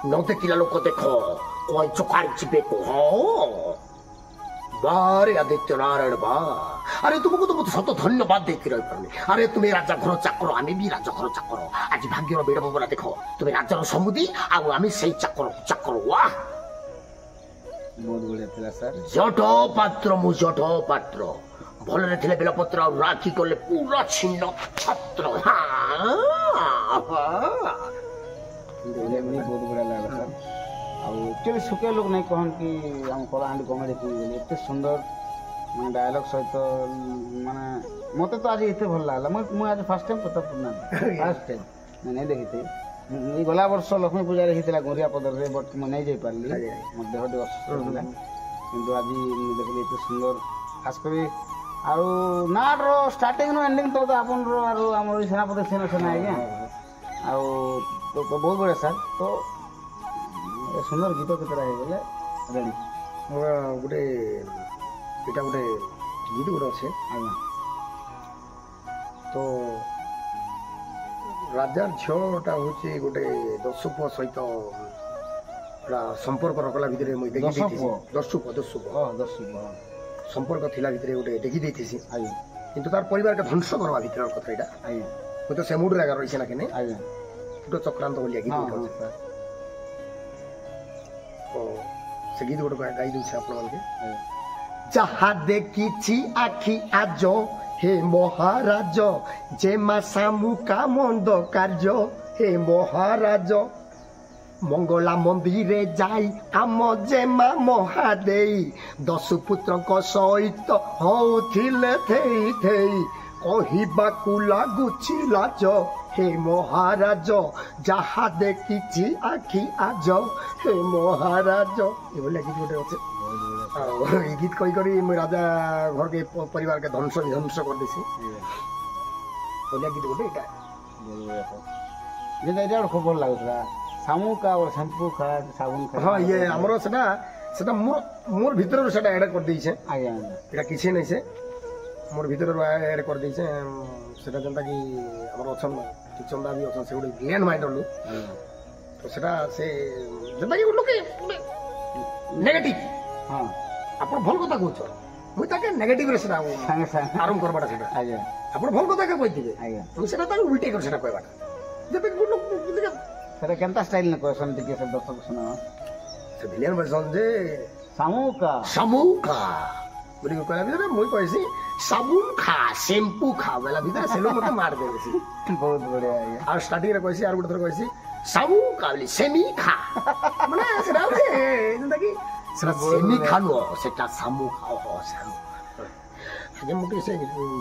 न देखिला लोक देख कोई चोकारी चिपे को हो बारे आदित्य नारायण बा अरे तुमको तो बहुत सत धन्यवाद देती रही पारनी अरे तुम्हें राजा घर चाकर आम भी राजा घर चाकर आज भाग्यर बेड़ बबना देख तुम्हें राजार समुदी आम से चाकर चाकर वाह
ବହୁତ ବଢିଆ ଥିଲା ସାର୍।
ଜଟ ପାତ୍ର ମୁଁ ଜଟ ପାତ୍ର ଭଲରେ ଥିଲେ ବେଲପତ୍ର ଆଉ ରାକ୍ଷୀ କଲେ ପୁରା ଛିନ୍ନ ଛତ୍ର।
ବହୁତ ବଢିଆ ଲାଗିଲା ସାର୍। ଆଉ ଆକ୍ଚୁଆଲି ଶୁଖିଆ ଲୋକ ନାଇଁ କହନ୍ କି ଆମ କଳାହାଣ୍ଡି କମେଡି ଟି ବୋଲି ଏତେ ସୁନ୍ଦର ମାନେ ଡାୟଲଗ ସହିତ ମାନେ ମତେ ତ ଆଜି ଏତେ ଭଲ ଲାଗିଲା। ମୁଁ ଆଜି ଫାର୍ଷ୍ଟ ଟାଇମ୍ ପ୍ରତାପପୁର ନା ଫାର୍ଷ୍ଟ ଟାଇମ୍ ନାଇଁ ଦେଖିଥିଲି। ଏଇ ଗଲା ବର୍ଷ ଲକ୍ଷ୍ମୀ ପୂଜାରେ ହେଇଥିଲା ଗରିଆ ପଦରରେ ବଟ୍ ମୁଁ ନେଇ ଯାଇପାରିଲି ମୋ ଦେହ ଟିକେ ଅସୁସ୍ଥ ଥିଲା। କିନ୍ତୁ ଆଜି ମୁଁ ଦେଖିଲି ଏତେ ସୁନ୍ଦର ଖାସ କରି ଆଉ ନାଟର ଷ୍ଟାର୍ଟିଂରୁ ଏଣ୍ଡିଂ ତ ଆପଣଙ୍କର ଆଉ ଆମର ସେନାପତି ସେନା ଆଜ୍ଞା ଆଉ ବହୁତ ବଢ଼ିଆ ସାର୍। ତ ସୁନ୍ଦର ଗୀତ କେତେଟା ହେଇଗଲେ ରେଡ଼ି
ଗୋଟେ ଏଇଟା ଗୋଟେ ଗୀତ ଗୋଟେ ଅଛେ
ଆଜ୍ଞା।
ତ ରାଜାର ଝିଅଟା ହଉଛି ଗୋଟେ ଦସ୍ୟୁ ପୁଅ ସହିତ ସମ୍ପର୍କ ରଖଲା ଭିତରେ ମୁଇଁ ଦେଖି ଦେଇଥିସି। ଦସ୍ୟୁ ସମ୍ପର୍କ ଥିଲା ଭିତରେ ଗୋଟେ ଦେଖି ଦେଇଥିସି।
ଆଜ୍ଞା
କିନ୍ତୁ ତାର ପରିବାରকে ଧ୍ୱଂସ କରିବା ଭିତର କଥା ଏଇଟା
ଆଜ୍ଞା
ମୁଁ ତ ସେ ମୁଡରେ ଆଗ ରହିছে ନା କେନେ
ଆଜ୍ଞା
ଗୋଟେ ଚକ୍ରାନ୍ତ ବୋଲି ଗୀତ ଗୋଟେ ଅଛି। ତ ସେ ଗୀତ ଗୋଟେ ଗାଇ ଦଉଛି ଆପଣମାନଙ୍କୁ। ଯାହା ଦେଖିଛି ଆଖି ଆଜ हे महाराज जेमा सामुका मंद कार्य हे महाराज मंगला मंदिर जाई आम जेमा महादेई 10 पुत्र सहित होथिले थेई थेई कहिबाकु लागुछि लाज हे महाराज जहा देखिछि आखि आज हे महाराज ए बोले गीत गोटे अछि। ये गीत कही करी राजा घर के परिवार के ध्वंस विध्वंस कर देसी बोलिया गीत गोटे एटा
जेटा एटा खूब भल लागुला सामू का और शैम्पू खा साबुन खा।
हां ये हमरो सेटा मोर भीतर सेटा ऐड कर देइछे।
आज्ञा
एटा किछि नै से मोर भीतर ऐड कर देइछे। सेटा जनता की हमरो अछन चंदा भी अछन से गोटे ग्लैंड माइंडर लो तो सेटा से जनता की लोके नेगेटिव
हाँ
ଆପଣ ଭଲ କଥା କହୁଛ ମୁଁ ତାକେ ନେଗେଟିଭ ରେ ସେଟା
ସାଙ୍ଗେ ସାଙ୍ଗେ
ଆରମ୍ଭ କରବାଟା ସେଟା
ଆଜ୍ଞା
ଆପଣ ଭଲ କଥା କେ କହିଥିବେ
ଆଜ୍ଞା
ମୁଁ ସେଟା ତାକୁ ଉଲ୍ଟେ କରି ସେଟା କହିବାଟା ଯେତେ ଗୁଣ
ସେଟା କେନ୍ତା ଷ୍ଟାଇଲ ନେ କହିସନ୍ ଟିକେ ସେ ଦର୍ଶକ ଶୁଣା
ସେ ଭିଲିଆନ version ଯେ
ସାମୁକା
ବୋଲି କହିଲା ଭିତରେ ମୁଁ କହିସି ସାବୁନ ଖା ଶେମ୍ପୁ ଖା ବେଲା ଭିତରେ ସେ ଲୋକ ମତେ ମାର ଦେବେ ସି
ବହୁତ ବଢିଆ ଆଜ୍ଞା।
ଆଉ ଷ୍ଟାର୍ଟିଂ ରେ କହିସି ଆଉ ଗୋଟେ ଥର କହିସି ସାବୁକା ବୋଲି ସେମି ଖା ମାନେ ସେଟା ଗୋଟେ ଯେନ୍ତା କି ସେଟା ସେମି ଖାନୁ ସେଟା ସାମୁ ଖାଅ ସାମୁ ଆଜ୍ଞା ମୁଁ ଟିକେ ସେ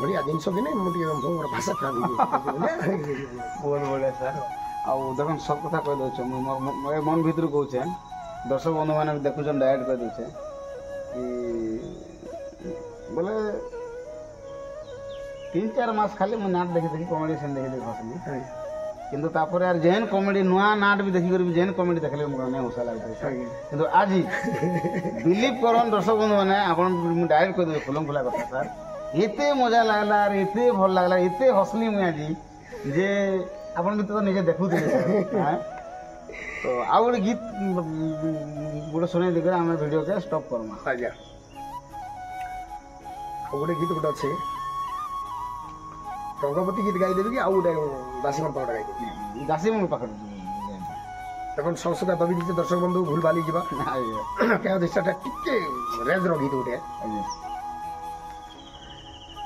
ବଢିଆ ଜିନିଷ କି ନାଇଁ ମୁଁ ଟିକେ ମୋର ଭାଷା ଖରାପ ହେଇଯିବ।
ବହୁତ ବଢିଆ ସାର୍। ଆଉ ଦେଖନ୍ ସବ କଥା କହିଦେଉଛ ମୁଁ ମନ ଭିତରୁ କହୁଛେ ଦର୍ଶକ ବନ୍ଧୁମାନେ ଦେଖୁଛନ୍ ଡାଇରେକ୍ଟ କହିଦେଉଛେ କି ବୋଲେ 3-4 ମାସ ଖାଲି ମୁଁ ନାଟ ଦେଖି ଦେଖି କମେଡି ସେନ୍ ଦେଖି ଦେଖି ହସିଲି କିନ୍ତୁ ତାପରେ ଆର୍ ଯେନ୍ କମେଡି ନୂଆ ନାଟ ବି ଦେଖିକରି ବି ଯେନ୍ କମେଡି ଦେଖିଲେ ମୁଁ ନାଇଁ ହସା ଲାଗୁଥାଏ କିନ୍ତୁ ଆଜି ବିଲିଭ କରନ୍ ଦର୍ଶକ ବନ୍ଧୁମାନେ ଆପଣ ମୁଁ ଡାଇରେକ୍ଟ କହିଦେବି ଫୁଲମ ଫୁଲା କଥା ସାର୍ ଏତେ ମଜା ଲାଗିଲା ଆର୍ ଏତେ ଭଲ ଲାଗିଲା ଏତେ ହସଲି ମୁଇଁ ଆଜି ଯେ ଆପଣ ବି ତ ନିଜେ ଦେଖୁଥିଲେ ତ ଆଉ ଗୋଟେ ଗୀତ ଗୋଟେ ଶୁଣେଇ ଦେଇକରି ଆମେ ଭିଡ଼ିଓକେ ଷ୍ଟପ୍ କରମା।
ଆଜ୍ଞା ଆଉ ଗୋଟେ ଗୀତ ଗୋଟେ ଅଛି ରଙ୍ଗବତୀ ଗୀତ ଗାଇଦେବି କି ଆଉ ଗୋଟେ ଦାସୀମଣ ପାଖଟା ଗାଇଦେବି
ଦାସୀମଣ ପାଖରେ
এখন সংসদা দবি দিতে দর্শক বন্ধু ভুল ভালি যা কেন সেটা টিকে রেঞ্জর গীত গোটে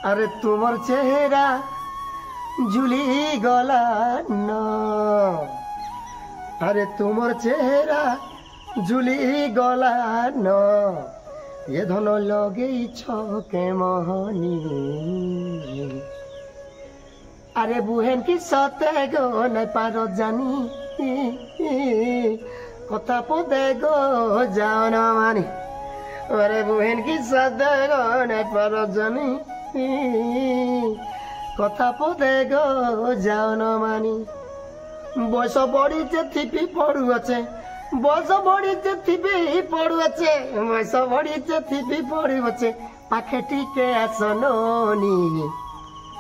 আরে তোমার চেহারা ঝুলি গলা ন আরে তোমার চেহারা ঝুলি গলা ন এ ধন লগেইছ কে মোহনী আরে বুহেন কি সতে গো নাই পারো জানি কথা পদে গো যাও না মানি আরে বুহেন কি সতে গো নাই পারো জানি কথা পদে গো যাও না মানি বয়স বড়িছে থিপি পড়ুছে বয়স বড়িছে থিপি পড়ুছে বয়স বড়িছে থিপি পড়ুছে পাখে টিকে আসনি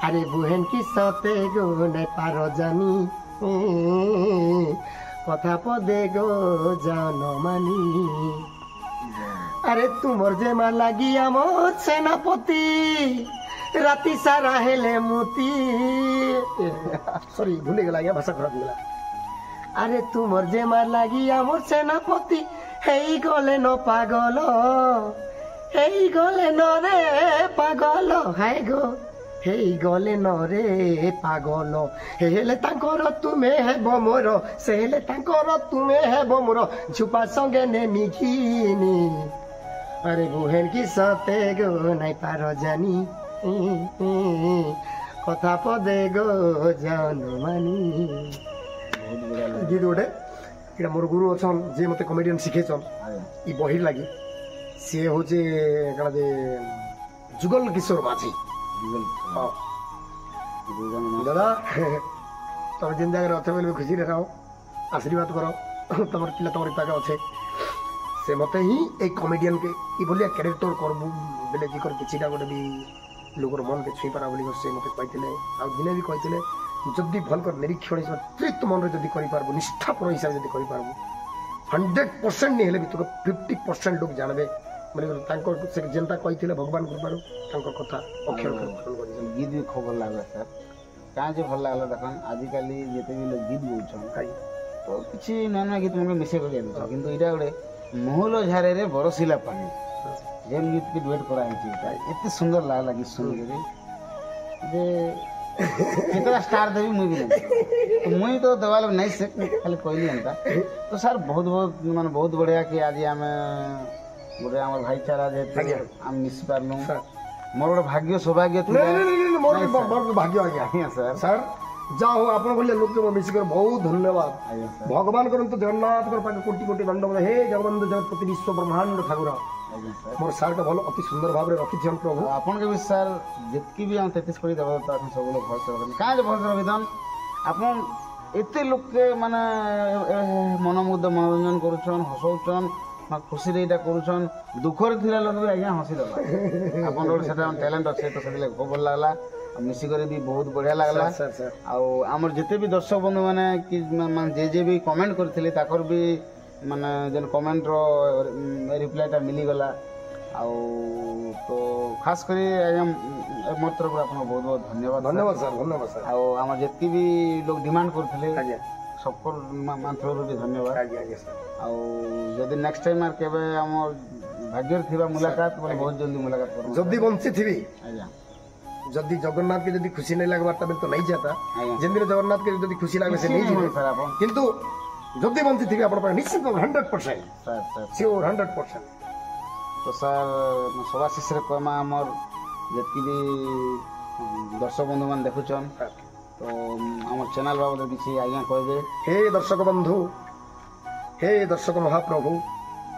আরে বুহেন কি সতে গো নাই পারো জানি কথা পদে গো জানো মানি আরে তুমর যে মা লাগি আমার সেনাপতি রাতি সারা হেলে মতি সরি ভুলে গেল আজ্ঞা ভাষা খারাপ গেলা আরে তুমর যে মা লাগি আমার সেনাপতি হেই গলে ন পাগল হেই গলে ন রে পাগল হাই গো হেই গলে ন রে পাগল হেলে তাঙ্কর তুমে হেব মোর সে হেলে তাঙ্কর তুমে হেব মোর ঝুপা সঙ্গে নেমি ঘিনি আরে বুহেন কি সতে গো নাই পার জানি কথা পদে গো জানো মানি
ବହୁତ ବଢ଼ିଆ ଲାଗେ
ଗୀତ ଗୋଟେ ଏଇଟା ମୋର ଗୁରୁ ଅଛନ୍ ଯିଏ ମତେ କମେଡ଼ିଆନ୍ ଶିଖେଇଛନ୍
ଆଜ୍ଞା
ଇ ବହି ଲାଗି ସିଏ ହଉଛି କାଣା ଯେ ଯୁଗଲ କିଶୋର ମାଝୀ
ଜୁଗଲ
ହଁ
ଦୁଇ ଜଣ
ଦାଦା ତମେ ଯେନ୍ ଜାଗାରେ ଅଛ ବୋଲି ଖୁସିରେ ରହ ଆଶୀର୍ବାଦ କର ତମର ପିଲା ତମର ପାଖେ ଅଛେ ସେ ମତେ ହିଁ ଏଇ କମେଡ଼ିଆନ୍କେ ଇ ଭଳିଆ କ୍ୟାରେକ୍ଟର କରବୁ ବେଲେ ଜିକର କିଛିଟା ଗୋଟେ ବି ଲୋକର ମନକେ ଛୁଇଁ ପାରା ବୋଲି ସେ ମତେ କହିଥିଲେ ଆଉ ଦିନେ ବି କହିଥିଲେ ଯଦି ଭଲକର ନିରୀକ୍ଷଣ ହିସାବରେ ତୃପ୍ତ ମନରେ ଯଦି କରିପାରବୁ ନିଷ୍ଠାପର ହିସାବରେ ଯଦି କରିପାରବୁ 100% ନି ହେଲେ ବି ତୁକ 50% ଲୋକ ଜାଣବେ ମାନେ ତାଙ୍କ ସେ ଯେନ୍ତା କହିଥିଲେ ଭଗବାନ କୃପାରୁ ତାଙ୍କ କଥା ଅକ୍ଷର ଅକ୍ଷର କରିଛନ୍ତି
ଗୀତ ବି ଖୁବ୍ ଭଲ ଲାଗଲା ସାର୍ କାଁ ଯେ ଭଲ ଲାଗଲା ଦେଖନ୍ ଆଜିକାଲି ଯେତେ ବି ଲୋକ ଗୀତ ଗାଉଛନ୍ ତ କିଛି ନୂଆ ନୂଆ ଗୀତ ମାନଙ୍କୁ ମିଶେଇ କରି ଆଣୁଛନ୍ କିନ୍ତୁ ଏଇଟା ଗୋଟେ ମହୁଲ ଝାରରେ ବରସିଲା ପାଣି ଯେନ୍ ଗୀତକେ ଡୁଏଟ୍ କରାହେଇଛି ଏଇଟା ଏତେ ସୁନ୍ଦର ଲାଗଲା ଗୀତ ଶୁଣିକରି ଯେ କେତେଟା ଷ୍ଟାର ଦେବି ମୁଇଁ ବି ନେବି ମୁଇଁ ତ ଦେବା ଲୋକ ନାଇଁ ସେ ଖାଲି କହିଲି ଏନ୍ତା ତ ସାର୍ ବହୁତ ବହୁତ ମାନେ ବହୁତ ବଢ଼ିଆ କି ଆଜି ଆମେ ଗୋଟେ ଆମର ଭାଇଚାରା ଯେହେତୁ ଆମେ ମିଶି ପାରିଲୁ ମୋର ଗୋଟେ ଭାଗ୍ୟ ସୌଭାଗ୍ୟ ଥିଲା
ମୋର ଭାଗ୍ୟ ଆଜ୍ଞା
ଆଜ୍ଞା ସାର୍
ସାର୍ ଯାହା ହଉ ଆପଣ ଭଳିଆ ଲୋକ ମିଶିକରି ବହୁତ ଧନ୍ୟବାଦ
ଆଜ୍ଞା ସାର୍
ଭଗବାନ କରନ୍ତୁ ଜଗନ୍ନାଥଙ୍କ ପାଖେ କୋଟି କୋଟି ଦଣ୍ଡ ହେ ଜଗବନ୍ଧୁ ଜଗତପତି ବିଶ୍ୱ ବ୍ରହ୍ମାଣ୍ଡ ଠାକୁର
ଆଜ୍ଞା ସାର୍
ମୋର ସାର୍ଟା ଭଲ ଅତି ସୁନ୍ଦର ଭାବରେ ରଖିଛନ୍ ପ୍ରଭୁ
ଆପଣকে ବି ସାର୍ ଯେତିକି ବି ଆମେ 33 କୋଟି ଦେବା ତ ଆପଣ ସବୁବେଳେ ଭଲସେ ରଖିଛନ୍ତି କାଁ ଯେ ଭଲସେ ରଖିଛନ୍ ଆପଣ ଏତେ ଲୋକେ ମାନେ ମନମୁଗ୍ଧ ମନୋରଞ୍ଜନ କରୁଛନ୍ ହସଉଛନ୍ ଖୁସିରେ ଏଇଟା କରୁଛନ୍ ଦୁଃଖରେ ଥିଲା ଲୋକ ବି ଆଜ୍ଞା ହସି ଦେଲା ଆପଣଙ୍କର ଗୋଟେ ସେଟା ଟ୍ୟାଲେଣ୍ଟ ଅଛି ତ ସେଥିଲାଗି ବହୁତ ଭଲ ଲାଗଲା ଆଉ ମିଶିକରି ବି ବହୁତ ବଢ଼ିଆ ଲାଗଲା
ସାର୍ ସାର୍
ଆଉ ଆମର ଯେତେ ବି ଦର୍ଶକ ବନ୍ଧୁ ମାନେ କି ମାନେ ଯେ ବି କମେଣ୍ଟ କରିଥିଲେ ତାଙ୍କର ବି ମାନେ ଯେନ୍ କମେଣ୍ଟର ରିପ୍ଲାଏଟା ମିଳିଗଲା ଆଉ ତ ଖାସ କରି ଆଜ୍ଞା ମୋର ତରଫରୁ ଆପଣଙ୍କୁ ବହୁତ ବହୁତ ଧନ୍ୟବାଦ
ଧନ୍ୟବାଦ ସାର୍ ଧନ୍ୟବାଦ ସାର୍
ଆଉ ଆମର ଯେତିକି ବି ଲୋକ ଡିମାଣ୍ଡ କରୁଥିଲେ
ଆଜ୍ଞା
ସବକର ମାଧ୍ୟମରୁ ବି ଧନ୍ୟବାଦ
ଆଜ୍ଞା ଆଜ୍ଞା ସାର୍
ଆଉ ଯଦି ନେକ୍ସଟ ଟାଇମ୍ আর କେବେ আমার ଭାଗ୍ୟରେ ଥିବା ମୁଲାକାତ ବୋଲେ ବହୁତ ଜଲ୍ଦି ମୁଲାକାତ କରବୁ
ଯଦି ବଞ୍ଚିଥିବି
ଆଜ୍ଞା
ଯଦି ଜଗନ୍ନାଥকে ଯଦି ଖୁସି ନାଇଁ ଲାଗବାର ତବେ ତ ନାଇଁ ଯାତା
ଆଜ୍ଞା
ଯେଦିନ ଜଗନ୍ନାଥকে ଯଦି ଖୁସି ଲାଗେ ସେ ନେଇ ଯିବେ
ସାର୍ ଆପଣ
କିନ୍ତୁ ଯଦି ବଞ୍ଚିଥିବି ଆପଣ ପାଇଁ ନିଶ୍ଚିତ 100%
ସାର୍ ସାର୍
ସିଓର 100%
ତ ସାର୍ ସଭା ଶେଷରେ କହିମା ଆମର ଯେତିକି ବି ଦର୍ଶକ ବନ୍ଧୁମାନେ ଦେଖୁଛନ୍ ତ আমার ଚ୍ୟାନେଲ ବାବଦରେ କିଛି ଆଜ୍ଞା କହିବେ
हे दर्शक बंधु हे दर्शक महाप्रभु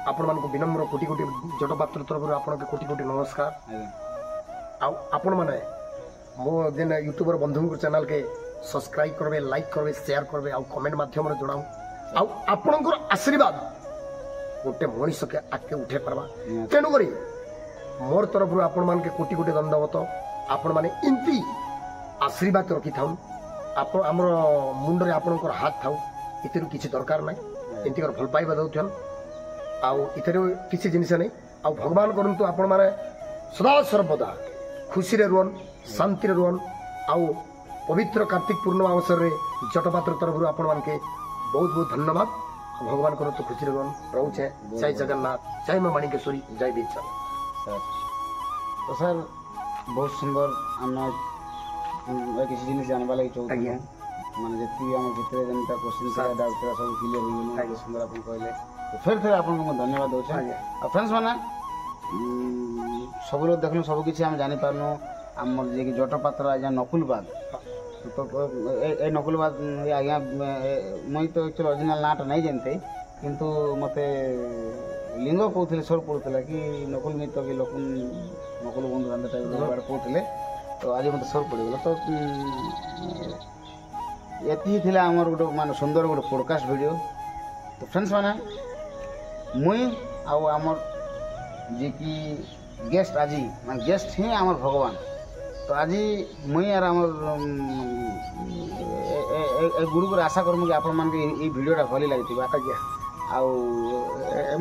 आपण मानक विनम्र कोटि कोटि जटपात्र तरफ आपण के कोटि कोटि नमस्कार
ଆଜ୍ଞା
आपण माने मो जेन यूट्यूबर बंधु चैनल के सब्सक्राइब करबे लाइक करबे शेयर करबे आ कमेंट माध्यम रे जोड़ाऊ आपणकर आशीर्वाद गोटे मनीष के आके उठे पारबा तेणु करी मोर तरफ आपण मान के कोटि कोटि दंडवत आपण माने इनती आशीर्वाद रखी थाउ आपण हमर मुंड रे आपणकर हाथ थाउ इतरु किछि दरकार नै इनती कर भल पाइबा दउथन आ इतरु किछि जिनिस नै आ भगवान करंतु आपण माने सदा सर्वदा खुशी रे रुहन शांति रे रुहन आ पवित्र कार्तिक पूर्णिमा अवसर रे जटपात्र तरफ आपण मान के बहुत बहुत धन्यवाद भगवान करंतु खुशी रे रुहन रहउछे जय जगन्नाथ जय मां माणिकेश्वरी जय बीरचंद
ସାର୍ ତ ସାର୍ ବହୁତ ସୁନ୍ଦର ଆମେ କିଛି ଜିନିଷ ଜାଣିବା ଲାଗି ଚାହୁଁଛୁ
ଆଜ୍ଞା।
ମାନେ ଯେତିକି ଆମ ଭିତରେ ଯେନ୍ତା କୋଶ୍ଚିନ୍ ଥିଲା ଡାଉଟ୍ ଥିଲା ସବୁ କ୍ଲିୟର ହେଇଗଲା ଆଜ୍ଞା ସୁନ୍ଦର ଆପଣ କହିଲେ ଫେର୍ ଥରେ ଆପଣଙ୍କୁ ମୁଁ ଧନ୍ୟବାଦ ଦେଉଛେ
ଆଜ୍ଞା।
ଆଉ ଫ୍ରେଣ୍ଡସ୍ ମାନେ ସବୁ ଲୋକ ଦେଖଲୁ ସବୁ କିଛି ଆମେ ଜାଣିପାରନୁ ଆମର ଯିଏକି ଜଟପାତ୍ର ଆଜ୍ଞା ନକୁଲ ବାଗ ତ ଏ ନକୁଲ ବାଗ ଆଜ୍ଞା ମୁଇଁ ତ ଆକ୍ଚୁଆଲି ଅରିଜିନାଲ ନାଁଟା ନାଇଁ ଜାଣିଥାଏ କିନ୍ତୁ ମୋତେ লিঙ্গ কৌলে সর পড়ুলা কি নকুল মিত্র কি নকুল বন্ধু বান্ধব টাইপ কৌলে তো আজ মতো সর পড়িগলা তো এতি লা আমার গোটে মানে সুন্দর গোটে পডকাস্ট ভিডিও তো ফ্রেন্ডস মানে মুই আমার যে কি গেস্ট আজি মানে গেস্ট হি আমার ভগবান তো আজি মুই আর আমার গুরুকে আশা করমু কি আপনার মানে এই ভিডিওটা ভাল লাগি আজ্ঞা ଆଉ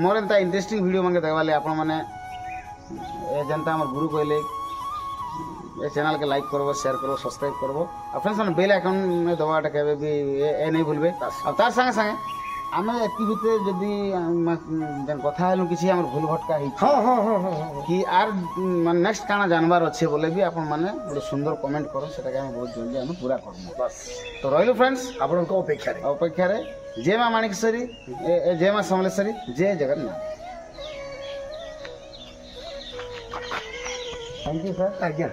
ମୋର ଏନ୍ତା ଇଣ୍ଟରେଷ୍ଟିଂ ଭିଡ଼ିଓ ମାନେ ଦେବାଲେ ଆପଣମାନେ ଯେନ୍ତା ଆମର ଗୁରୁ କହିଲେ ଏ ଚ୍ୟାନେଲ୍କେ ଲାଇକ୍ କରବ ସେୟାର କରବ ସବସ୍କ୍ରାଇବ୍ କରବ ଆଉ ଫ୍ରେଣ୍ଡସ୍ ମାନେ ବେଲ୍ ଆଇକନ୍ ଦେବାଟା କେବେ ବି ଏ ନେଇ ଭୁଲବେ ଆଉ ତାର ସାଙ୍ଗେ ସାଙ୍ଗେ ଆମେ ଏତିକି ଭିତରେ ଯଦି ଯେନ୍ କଥା ହେଲୁ କିଛି ଆମର ଭୁଲ ଭଟକା ହେଇଛି
ହଁ ହଁ ହଁ ହଁ ହଁ
କି ଆର୍ ମାନେ ନେକ୍ସଟ କାଣା ଜାନବାର ଅଛି ବୋଲେ ବି ଆପଣ ମାନେ ଗୋଟେ ସୁନ୍ଦର କମେଣ୍ଟ କରନ୍ ସେଟାকে ଆମେ ବହୁତ ଜଲ୍ଦି ଆମେ ପୁରା କରମୁ
ବାସ୍
ତ ରହିଲୁ ଫ୍ରେଣ୍ଡସ୍
ଆପଣଙ୍କ ଅପେକ୍ଷାରେ
ଅପେକ୍ଷାରେ ଜୟ ମା ମାଣିକେଶ୍ୱରୀ ଜୟ ମା ସମଲେଶ୍ୱରୀ ଜୟ ଜଗନ୍ନାଥ ଥ୍ୟାଙ୍କ ୟୁ ସାର୍
ଆଜ୍ଞା